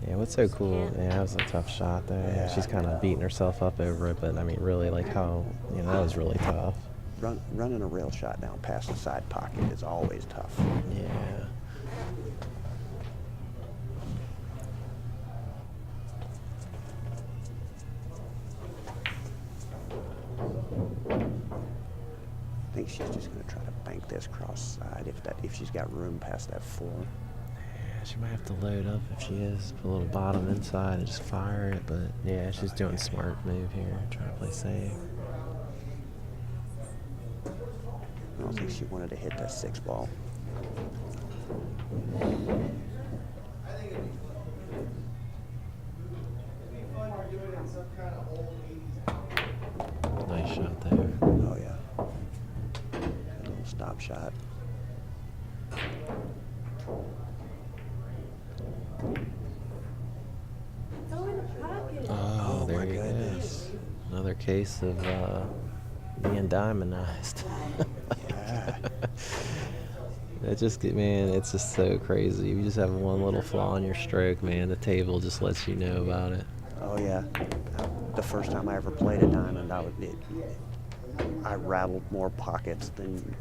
Yeah, what's so cool? Yeah, that was a tough shot there. Yeah. She's kind of beating herself up over it, but I mean, really, like how, you know, that was really tough. Running a rail shot down past the side pocket is always tough. Yeah. I think she's just going to try to bank this cross side if she's got room past that 4. Yeah, she might have to load up if she is. Put a little bottom inside and just fire it, but yeah, she's doing a smart move here, trying to play safe. I don't think she wanted to hit that 6-ball. Nice shot there. Oh yeah. A little stop shot. Throw in the pocket. Oh, there my you goodness. go. Another case of being diamondized. Yeah. It just, man, it's just so crazy. You just have one little flaw in your stroke, man. The table just lets you know about it. Oh yeah. The first time I ever played a diamond, I rattled more pockets than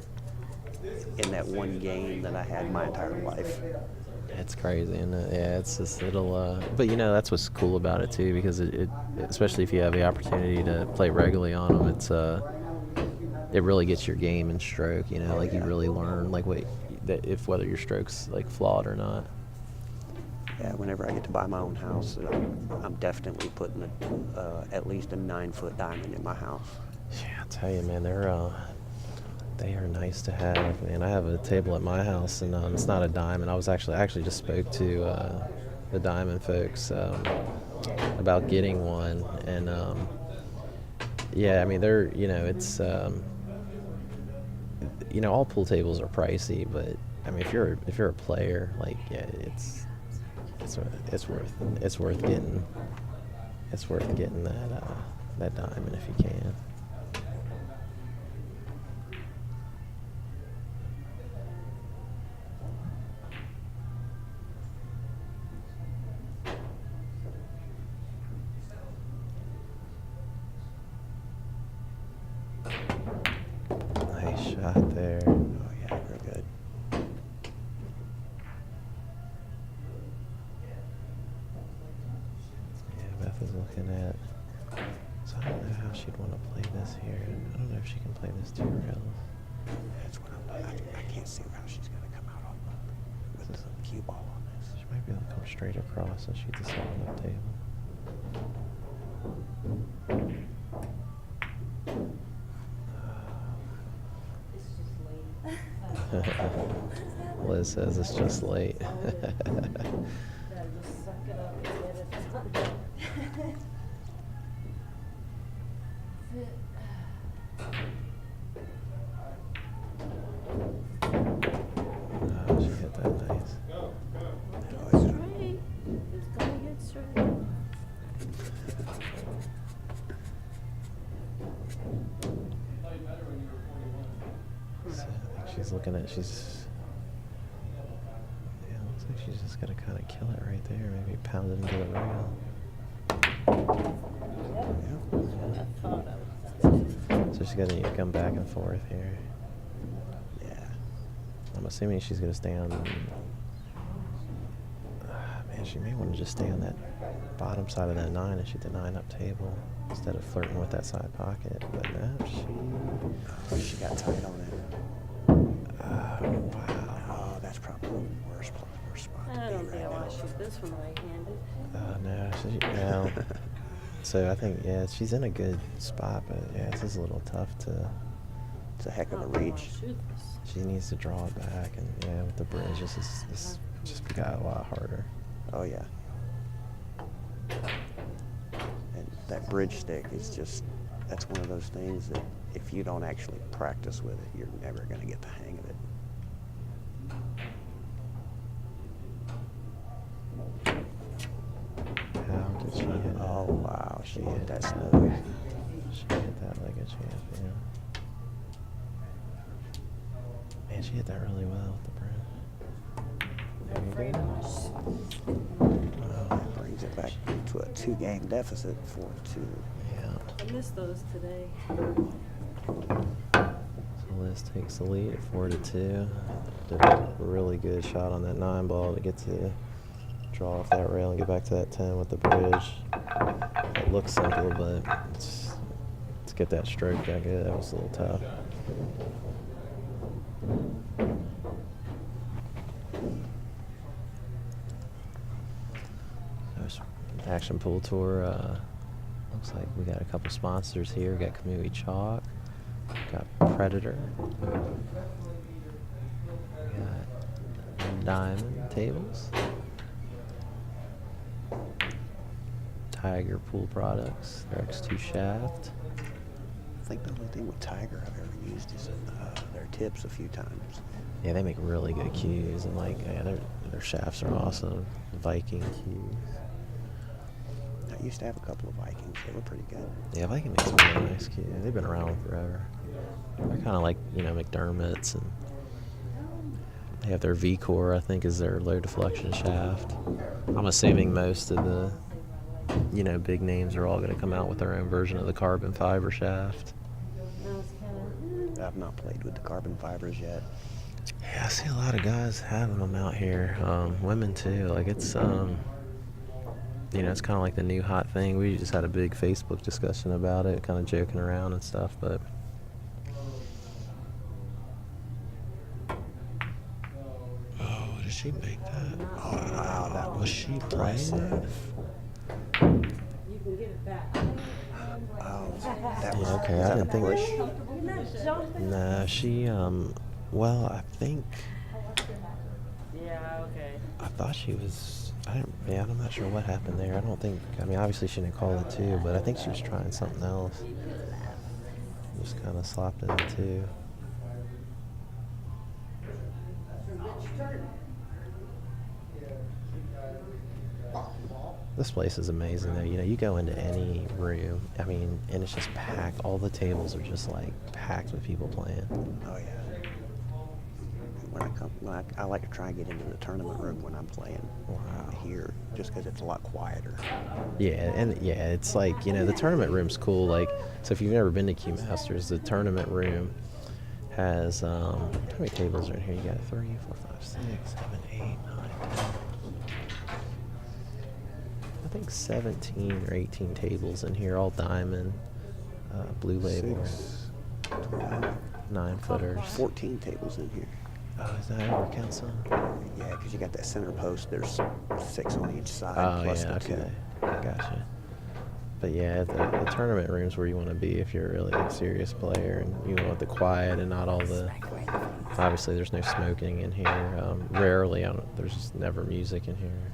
in that one game that I had my entire life. It's crazy, and yeah, it's just but you know, that's what's cool about it too, because it especially if you have the opportunity to play regularly on them, it really gets your game and stroke. You know, like you really learn like whether your stroke's like flawed or not. Yeah, whenever I get to buy my own house, I'm definitely putting at least a 9-foot diamond in my house. Yeah, I'll tell you, man, they are nice to have. Man, I have a table at my house, and it's not a diamond. I actually just spoke to the diamond folks about getting one, and yeah, I mean, they're, you know, it's you know, all pool tables are pricey, but I mean, if you're a player, like, yeah, it's worth getting that diamond if you can. Nice shot there. Oh yeah, real good. Yeah, Beth is looking at. So I don't know how she'd want to play this here. I don't know if she can play this 2 rails. That's what I can't see how she's gonna come out on with the cue ball on this. She might be able to come straight across and shoot the solid up table. It's just late. it says it's just late. Gotta just suck it up and get it done. Oh, she hit that nice. Straight. It's gonna get straight. So I think she's looking at, yeah, it looks like she's just got to kind of kill it right there. Maybe pound it into the rail. I thought I was. So she's got to come back and forth here. Yeah. I'm assuming she's going to stay on. Man, she may want to just stay on that bottom side of that 9 and shoot the 9-up table instead of flirting with that side pocket. But no, She got tight on it. wow. Oh, that's probably the worst spot I to don't be think I right want to now. shoot this one right-handed. No. So I think, yeah, she's in a good spot, but yeah, this is a little tough to. It's a heck of I a don't wanna reach. shoot this. She needs to draw it back, and yeah, with the bridge, this just got a lot harder. Oh, yeah. And that bridge stick is just, that's one of those things that if you don't actually practice with it, you're never going to get the hang of it. How did she hit it? Oh, wow. She hit that smooth. She hit that like a champion. Man, she hit that really well with the bridge. There you go. That brings it back to a 2-game deficit, 4-2. Yeah. I missed those today. So Liz takes the lead at 4-2. Did a really good shot on that 9 ball to get to draw off that rail and get back to that 10 with the bridge. It looks simple, but to get that stroke that good, that was a little tough. Action Pool Tour. Looks like we got a couple sponsors here. We got Kamui Chalk, got Predator, we got Diamond Tables, Tiger Pool Products, their X2 shaft. I think the only thing with Tiger I've ever used is their tips a few times. Yeah, they make really good cues, and like, yeah, their shafts are awesome. Viking cues. I used to have a couple of Vikings. They were pretty good. Yeah, Viking makes some really nice cues. They've been around forever. They're kind of like, McDermott's, and they have their V-Core, I think, is their low deflection shaft. I'm assuming most of the, big names are all going to come out with their own version of the carbon fiber shaft. That was kind of. I've not played with the carbon fibers yet. Yeah, I see a lot of guys having them out here. Women too. Like it's kind of like the new hot thing. We just had a big Facebook discussion about it, kind of joking around and stuff. But oh, did she make that? Oh, wow, that Was she impressive. You can get it back. Oh, that was, Yeah, okay, was I that a didn't think- push? You're not jumping. Nah, she well, I think Yeah, okay. I thought she was. I'm not sure what happened there. Obviously she didn't call it 2, but I think she was trying something else. Just kind of slopped it in 2. This place is amazing though. You go into any room, and it's just packed. All the tables are just like packed with people playing. Oh, yeah. I like to try and get into the tournament room when I'm playing here, just because it's a lot quieter. Yeah, it's like, the tournament room's cool. Like, so if you've never been to Q Masters, the tournament room has, how many tables are in here? You got 3, 4, 5, 6, 7, 8, 9, 10. I think 17 or 18 tables in here, all diamond, blue label, 9-footers. 14 tables in here. Oh, is that how it counts on? Yeah, because you got that center post. There's 6 on each side, Oh, plus yeah, the 2. okay. Gotcha. But yeah, the tournament room's where you want to be if you're a really serious player and you want the quiet and not all the Obviously, there's no smoking in here. Rarely, there's just never music in here.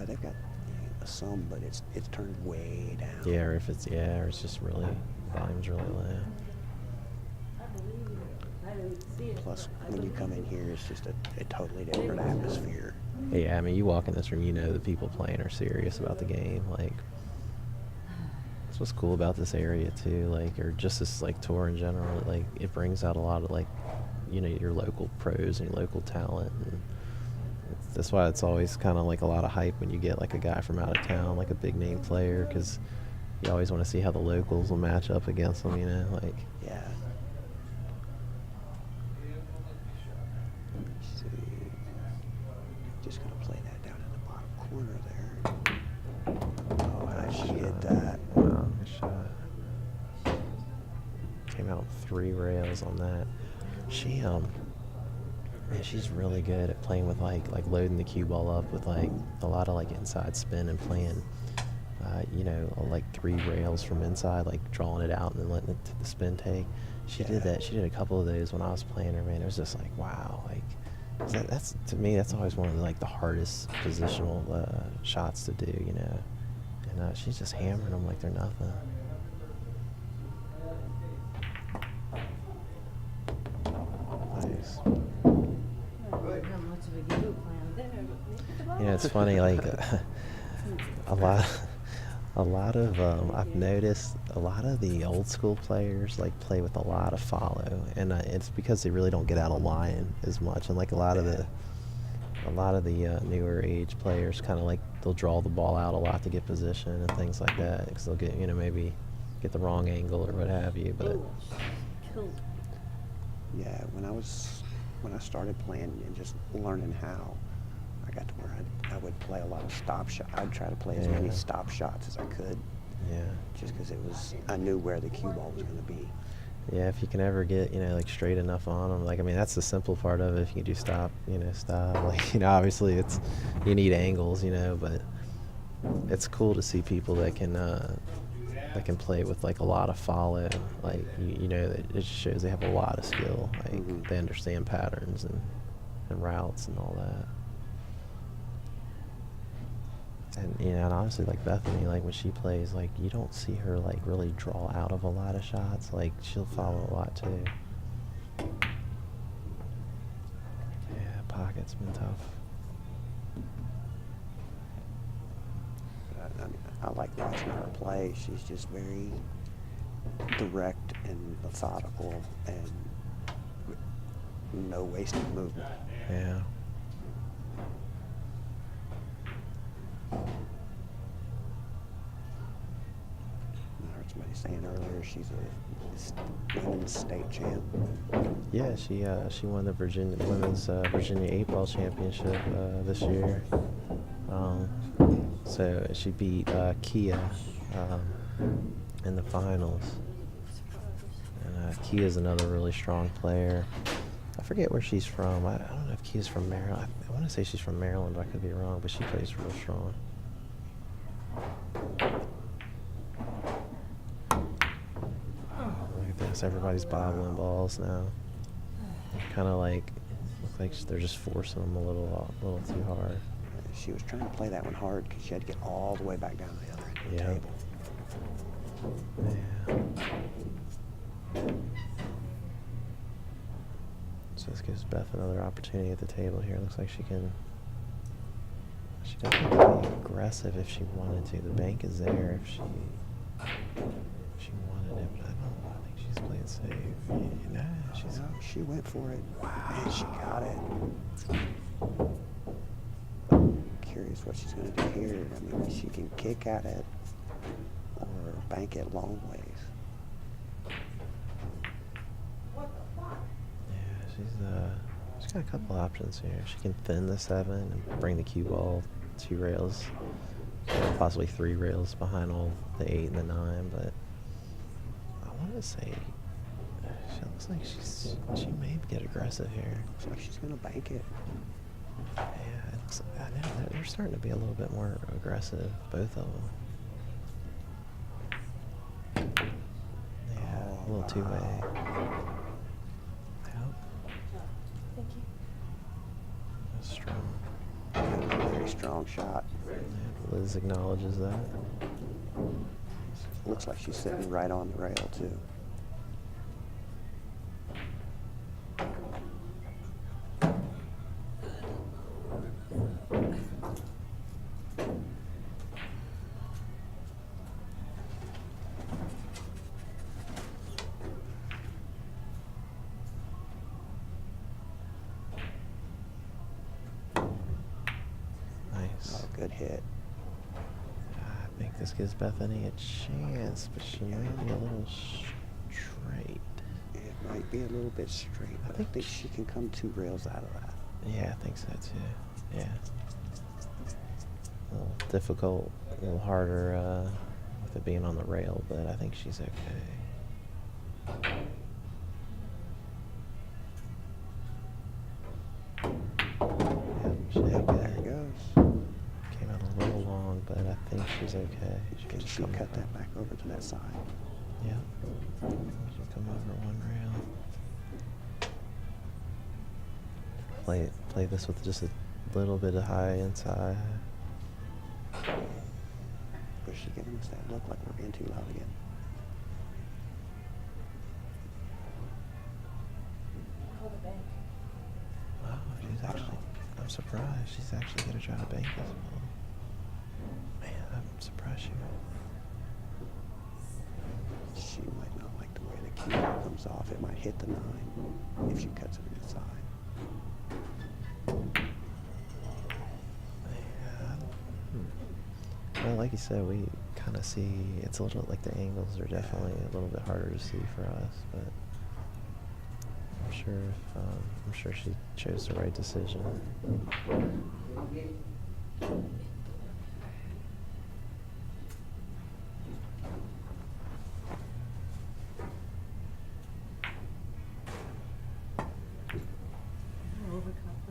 They've got some, but it's turned way down. Yeah, or if it's or it's just really volume's really loud. Plus, when you come in here, it's just a totally different atmosphere. Yeah, I mean, you walk in this room, you know the people playing are serious about the game. Like, that's what's cool about this area too. Like, or just this like tour in general. Like, it brings out a lot of like, you know, your local pros and your local talent. And that's why it's always kind of like a lot of hype when you get like a guy from out of town, like a big name player, because you always want to see how the locals will match up against them. You know, like. Yeah. Let's see. Just gonna play that down in the bottom corner there. Oh, how'd she hit that? Wow, good shot. Came out 3 rails on that. She's really good at playing with like loading the cue ball up with like a lot of like inside spin and playing, you know, like 3 rails from inside, like drawing it out and then letting it to the spin take. She did that. She did a couple of those when I was playing her. Man, it was just like wow. Like that's to me, that's always one of the hardest positional shots to do. You know, and she's just hammering them like they're nothing. Nice. You know, it's funny, like a lot of I've noticed a lot of the old school players like play with a lot of follow, and it's because they really don't get out of line as much, and like a lot of the newer age players kind of like they'll draw the ball out a lot to get position and things like that, because they'll get, you know, maybe get the wrong angle or what have you, but. Yeah, when I started playing and just learning how, I got to where I would play a lot of stop shots. I'd try to play as many stop shots as I could. Yeah. Just because I knew where the cue ball was going to be. Yeah, if you can ever get, you know, like straight enough on them, like, I mean, that's the simple part of it. If you can do stop, like, you know, obviously you need angles, you know, but it's cool to see people that can play with like a lot of follow, like you know, it just shows they have a lot of skill, like they understand patterns and routes and all that. And you know, and honestly, like Bethany, like when she plays, like you don't see her like really draw out of a lot of shots. Like she'll follow a lot too. Yeah, pocket's been tough. I like watching her play. She's just very direct and methodical and no wasted movement. Yeah. I heard somebody saying earlier she's a women's state champ. Yeah, she won the women's Virginia 8-ball championship this year. So she beat Kia in the finals. And Kia's another really strong player. I forget where she's from. I don't know if Kia's from Maryland. I want to say she's from Maryland, but I could be wrong. But she plays real strong. Look at this. Everybody's bobbling balls now. Kind of like, look like they're just forcing them a little too hard. She was trying to play that one hard because she had to get all the way back down to the other end of the table. Yeah. So this gives Beth another opportunity at the table here. Looks like she doesn't be aggressive if she wanted to. The bank is there if she wanted it, but I think she's playing safe. Yeah, she went for it. Wow. And she got it. Curious what she's going to do here. I mean, she can kick at it or bank it long ways. Yeah, she's got a couple options here. She can thin the 7 and bring the cue ball 2 rails, possibly 3 rails behind all the 8 and the 9. But I want to say she looks like she may get aggressive here. Looks like she's going to bank it. Yeah, I know they're starting to be a little bit more aggressive, both of them. Yeah, a little two-way. Yep. Strong. Very strong shot. Yeah, Liz acknowledges that. Looks like she's sitting right on the rail, too. Nice. Oh, good hit. I think this gives Bethany a chance, but she might be a little straight. It might be a little bit straight, but I think she can come 2 rails out of that. Yeah, I think so too. Yeah. A little difficult, a little harder with it being on the rail, but I think she's okay. Yep, she did There good. it goes. Came out a little long, but I think she's okay. She can Can just she come cut over. that back over to that side? Yep. She'll come over 1 rail. Play this with just a little bit of high inside. Where's she giving us that look like we're being too loud again? Wow, she's actually, I'm surprised. She's actually going to try to bank this ball. Man, I'm surprised she She might not like the way the cue ball comes off. It might hit the 9 if she cuts it inside. Well, like you said, we kind of see, it's a little, like the angles are definitely a little bit harder to see for us, but I'm sure she chose the right decision.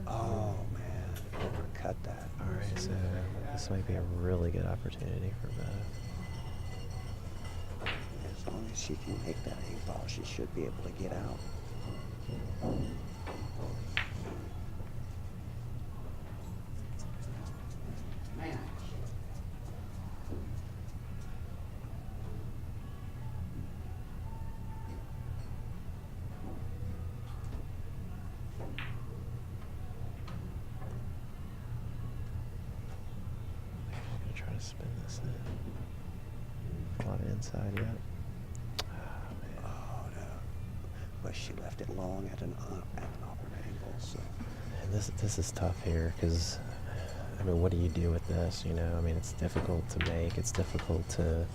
Oh, man. Overcut that. All right, so this might be a really good opportunity for Beth. As long as she can make that 8 ball, she should be able to get out. Man, I'm gonna try to spin this in. A lot of inside yet. Oh, no. But she left it long at an awkward angle, so. And this is tough here because, I mean, what do you do with this? You know, I mean, it's difficult to make. It's difficult to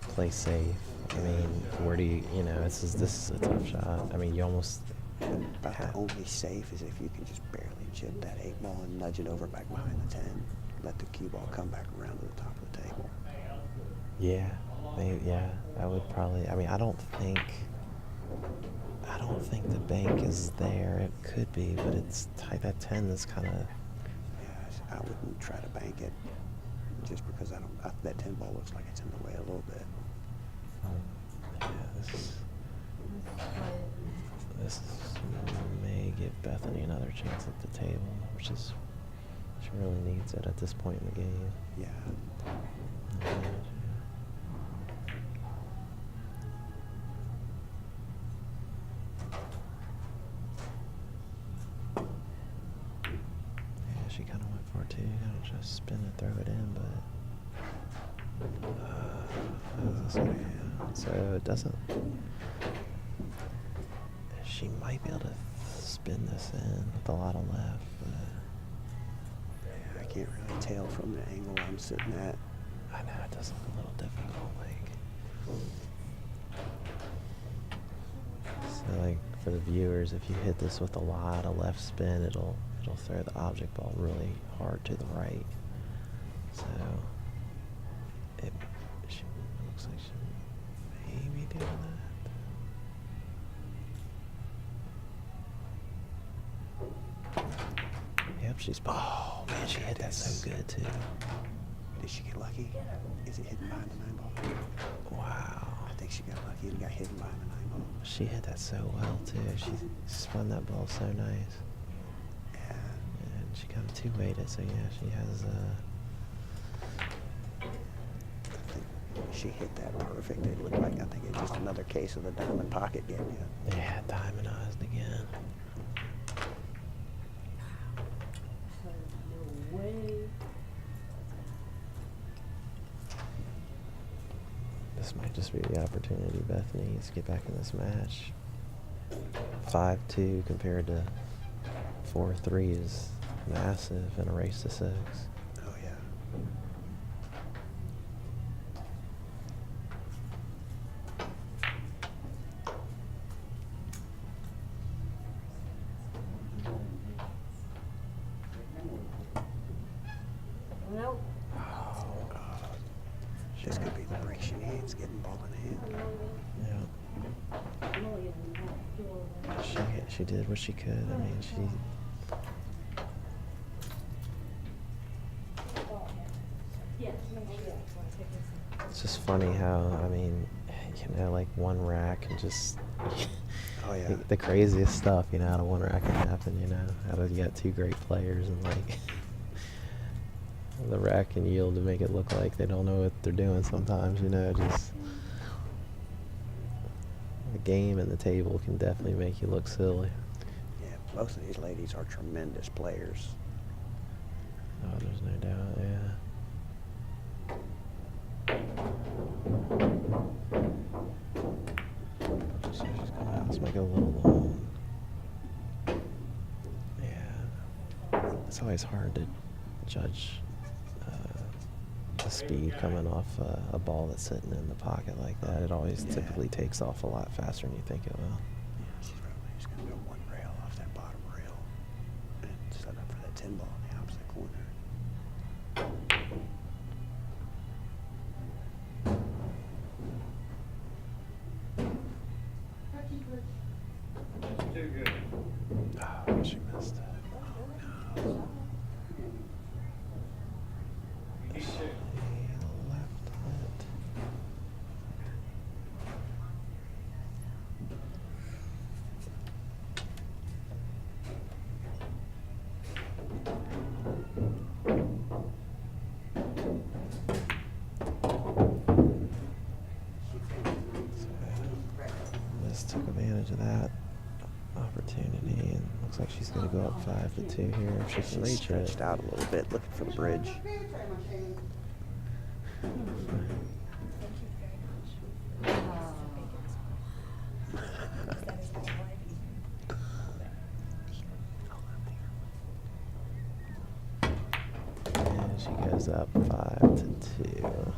play safe. I mean, where do you know? This is a tough shot. I mean, you almost. About the only safe is if you can just barely chip that 8 ball and nudge it over back behind the 10. Let the cue ball come back around to the top of the table. Yeah, maybe. Yeah, I would probably. I mean, I don't think the bank is there. It could be, but it's tight. That 10 is kind of. Yeah, I wouldn't try to bank it just because that 10 ball looks like it's in the way a little bit. Yeah, this may give Bethany another chance at the table, which is she really needs it at this point in the game. Yeah. Yeah, she kind of went for it too. Gotta just spin and throw it in, but how's this gonna go? So it doesn't. She might be able to spin this in with a lot of left, but I can't really tell from the angle I'm sitting at. I know it does look a little difficult. So like for the viewers, if you hit this with a lot of left spin, it'll throw the object ball really hard to the right. So it looks like she may be doing that. Yep, she's. Oh man, she hit that so good too. Did she get lucky? Is it hidden behind the 9 ball? Wow. I think she got lucky and got hidden behind the 9 ball. She hit that so well too. She spun that ball so nice. Yeah. And she I'm two-weighted, so yeah, she has. I think she hit that perfect. It looked like, I think it's just another case of the diamond pocket getting you. Yeah, diamondized again. No way. This might just be the opportunity, Bethany, to get back in this match. 5-2 compared to 4-3 is massive in a race to 6. Oh, yeah. Nope. Oh, God. This could be the break she needs, getting ball in hand. Yeah. She did what she could. I mean, it's just funny how, I mean, you know, like one rack and just Oh, yeah. the craziest stuff, you know, out of one rack can happen, you know. Out of you got two great players and like the rack can yield to make it look like they don't know what they're doing sometimes, you know, just the game and the table can definitely make you look silly. Yeah, most of these ladies are tremendous players. Oh, there's no doubt, yeah. Let's make it a little long. Yeah. It's always hard to judge the speed coming off a ball that's sitting in the pocket like that. It always typically takes off a lot faster than you think it will. Yeah, she's probably just going to go one rail off that bottom rail and set up for that 10 ball in the opposite corner. Too good. Oh, she missed it. Oh, no. You need to. She left it. Liz took advantage of that opportunity and looks like she's going to go up 5-2 here if she can She's reach it. stretched out a little bit, looking for the bridge. And she goes up 5-2.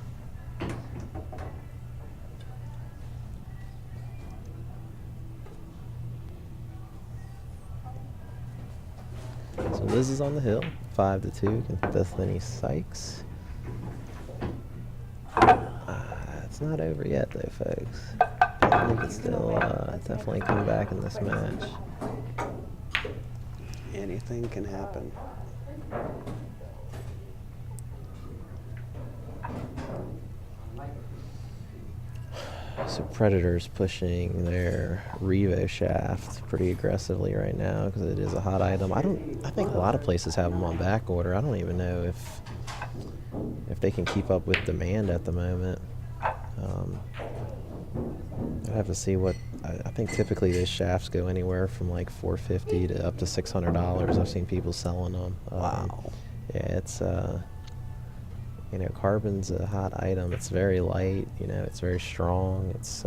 So Liz is on the hill, 5-2 against Bethany Sykes. It's not over yet, though, folks. Bethany can still definitely come back in this match. Anything can happen. So Predator's pushing their Revo shaft pretty aggressively right now because it is a hot item. I think a lot of places have them on back order. I don't even know if they can keep up with demand at the moment. I'd have to see what I think. Typically, those shafts go anywhere from like $450 to up to $600. I've seen people selling them. Wow. Yeah, it's you know, carbon's a hot item. It's very light. You know, it's very strong. It's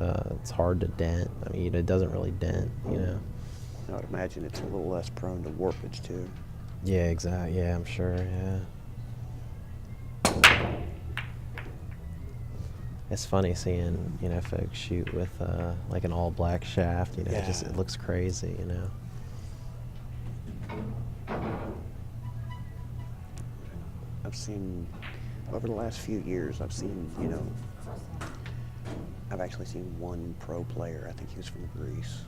hard to dent. I mean, it doesn't really dent. You know. I would imagine it's a little less prone to warpage too. Yeah, exactly. Yeah, I'm sure. Yeah. It's funny seeing, you know, folks shoot with like an all black shaft. You know, it looks crazy. You know. I've seen over the last few years. I've seen, you know, I've actually seen one pro player. I think he was from Greece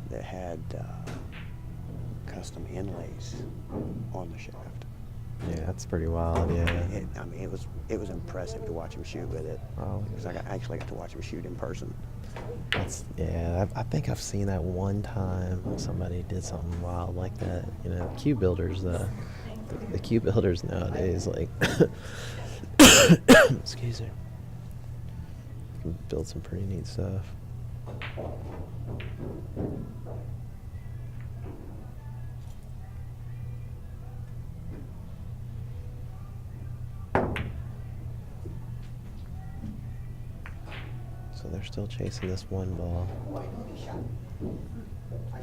that had custom inlays on the shaft. Yeah, that's pretty wild. Yeah. I mean, it was impressive to watch him shoot with it. Oh, Because I actually got to watch him shoot in person. I think I've seen that one time somebody did something wild like that. You know, Q Builders the cue builders nowadays, like, excuse me, can build some pretty neat stuff. So they're still chasing this one ball.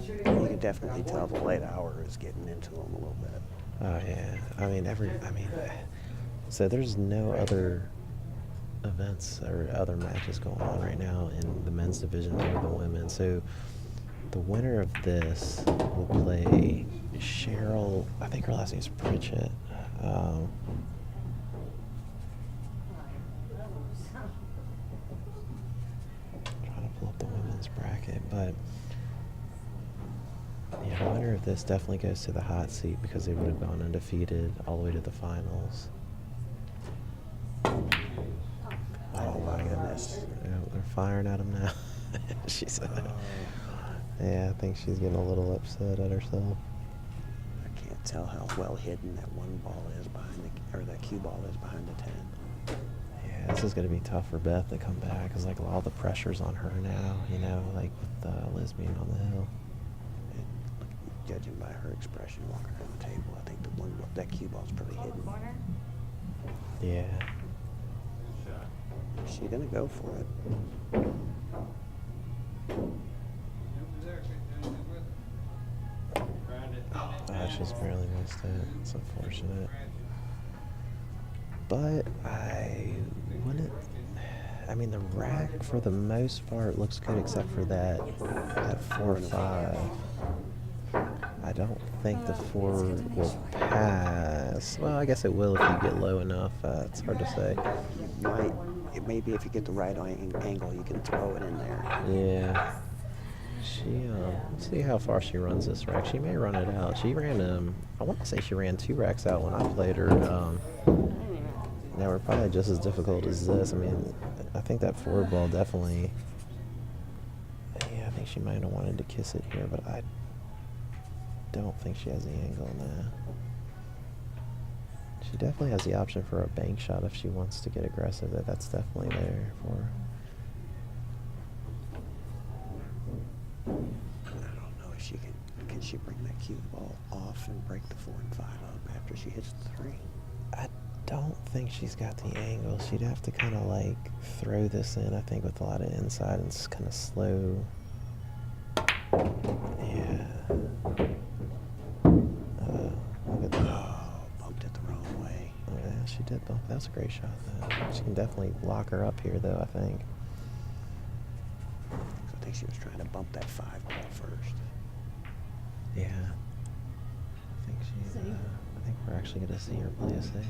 You can definitely tell the late hour is getting into them a little bit. Oh yeah, so there's no other events or other matches going on right now in the men's division over the women. So the winner of this will play Cheryl. I think her last name is Pritchett. Trying to pull up the women's bracket, but yeah, the winner of this definitely goes to the hot seat because they would have gone undefeated all the way to the finals. Oh my goodness. Yeah, they're firing at him now. She said, yeah, I think she's getting a little upset at herself. I can't tell how well hidden that one ball is behind or that cue ball is behind the 10. Yeah, this is going to be tough for Beth to come back because, like, all the pressure's on her now, you know, like with Liz being on the hill. And judging by her expression walking around the table, I think that cue ball's pretty hidden. Yeah. Is she gonna go for it? Oh, she just barely missed it. It's unfortunate. But the rack for the most part looks good except for that 4-5. I don't think the 4 will pass. Well, I guess it will if you get low enough. It's hard to say. Maybe if you get the right angle, you can throw it in there. Yeah. Let's see how far she runs this rack. She may run it out. She ran, I want to say she ran 2 racks out when I played her. They were probably just as difficult as this. I mean, I think that 4 ball definitely, yeah, I think she might have wanted to kiss it here, but I don't think she has the angle now. She definitely has the option for a bank shot if she wants to get aggressive. That's definitely there for her. I don't know if she can she bring that cue ball off and break the 4 and 5 up after she hits the 3? I don't think she's got the angle. She'd have to kind of like throw this in, I think, with a lot of inside and just kind of slow. Yeah. Look at that. Oh, bumped it the wrong way. Oh, yeah, she did bump. That was a great shot, though. She can definitely lock her up here, though, I think. So I think she was trying to bump that 5 ball first. Yeah. I think we're actually going to see her play a save.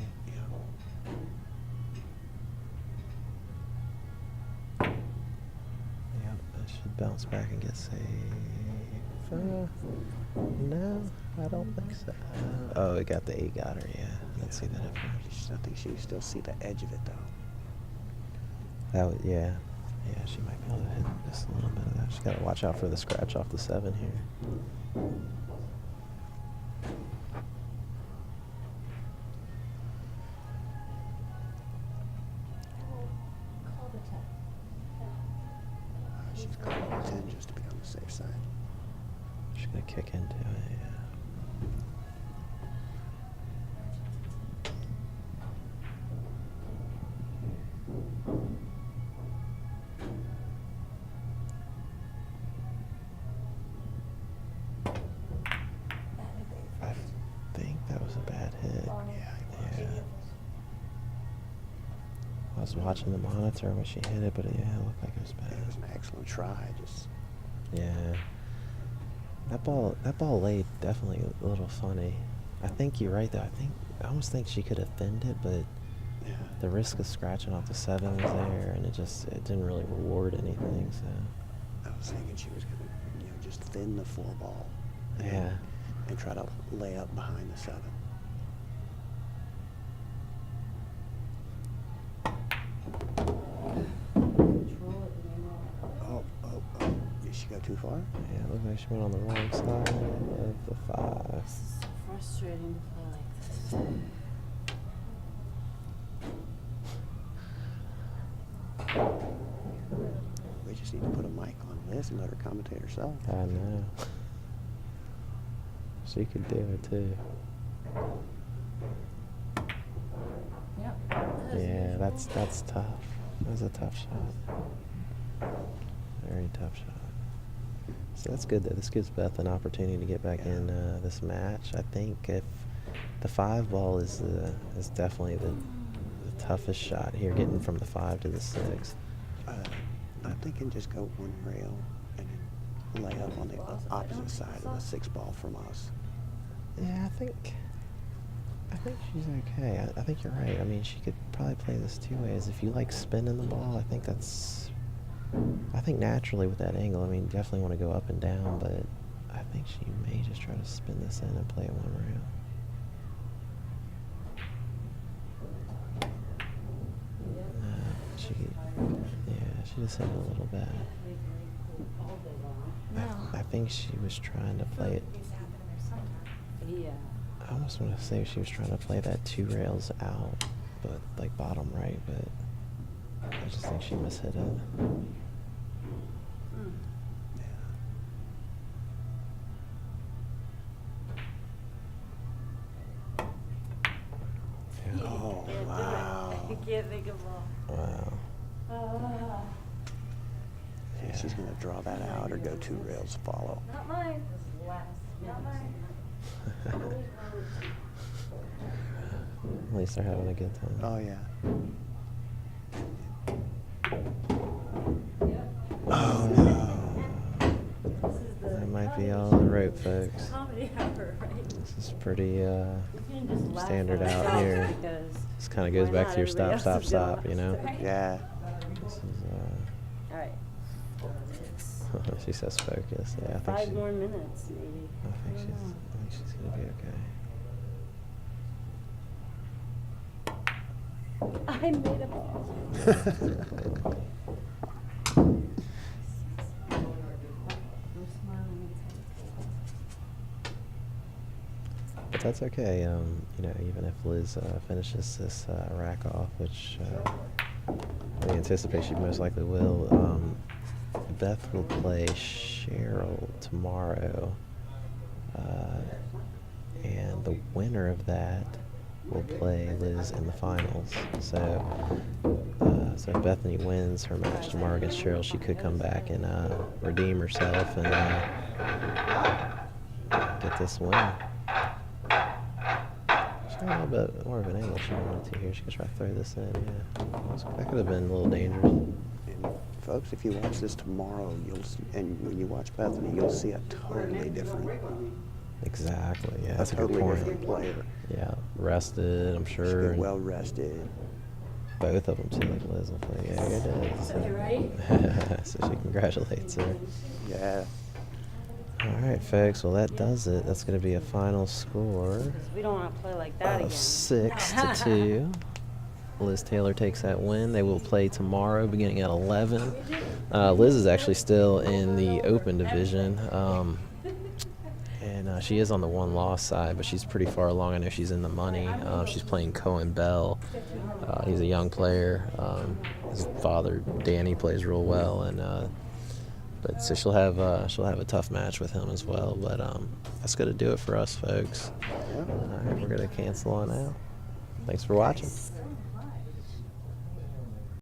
Yeah. Yep, that should bounce back and get saved. No, I don't think so. Oh, it got the 8 got her, yeah. I didn't see that at first. I think she still see the edge of it, though. Yeah. Yeah, she might be able to hit just a little bit of that. She's got to watch out for the scratch off the 7 here. She's calling the 10 just to be on the safe side. She's going to kick into it, yeah. I think that was a bad hit. Yeah. I was watching the monitor when she hit it, but yeah, it looked like it was bad. It was an excellent try. Just Yeah. That ball laid definitely a little funny. I think you're right though. I almost think she could have thinned it, but yeah. the risk of scratching off the 7 was there, and it didn't really reward anything. So I was thinking she was gonna, just thin the 4 ball. yeah. And try to lay up behind the 7. Oh. Did she go too far? Yeah, it looked like she went on the wrong side of the 5. This is so frustrating to play like this. We just need to put a mic on Liz and let her commentate herself. I know. She could do it too. Yep. Yeah, that's tough. That was a tough shot. Very tough shot. So that's good that this gives Beth an opportunity to get back in this match. I think if the 5 ball is definitely the toughest shot here, getting from the 5 to the 6. I'm thinking just go 1 rail and then lay up on the opposite side of the 6 ball from us. Yeah, I think she's okay. I think you're right. I mean, she could probably play this 2 ways. If you like spinning the ball, I think naturally with that angle, I mean, definitely want to go up and down, but I think she may just try to spin this in and play it 1 rail. She just hit it a little bad. I think she was trying to play it. Yeah. I almost want to say she was trying to play that 2 rails out, but like bottom right, but I just think she mishit it. Yeah. Oh, wow. You can't think of all. Wow. Yeah, she's going to draw that out or go 2 rails follow. Not mine. Not mine. At least they're having a good time. Oh, yeah. Oh, no. That might be all the rope, folks. Comedy hour, right? This is pretty We can just laugh standard at out ourselves here. because This kind of goes why back not? to your Everybody stop, else stop, is doing stop, you it, know? right? Yeah. This is, All right. she says focus. Yeah, I think 5 more minutes, maybe. I think she's gonna be okay. I made a ball. But that's okay. You know, even if Liz finishes this rack off, which we anticipate she most likely will, Beth will play Cheryl tomorrow, and the winner of that will play Liz in the finals. So, so if Bethany wins her match tomorrow against Cheryl, she could come back and redeem herself and get this win. She got a little bit more of an angle she wanted to here. She could try to throw this in. Yeah, that could have been a little dangerous. And folks, if you watch this tomorrow, you'll see, and when you watch Bethany, you'll see a totally different, Exactly. Yeah, that's a good totally point. different player. Yeah, rested, I'm She'll sure. be well rested. Both of them seem like Liz will play. Yeah, good. You ready? So she congratulates her. Yeah. All right, folks. Well, that does it. That's going to be a final score We don't want to play like that of again. 6-2. Liz Taylor takes that win. They will play tomorrow beginning at 11. Liz is actually still in the open division. And she is on the 1-loss side, but she's pretty far along. I know she's in the money. She's playing Cohen Bell. He's a young player. His father, Danny, plays real well, and but so she'll have a tough match with him as well. But that's gonna do it for us, folks. Yeah. All right, we're gonna cancel on out. Thanks for watching.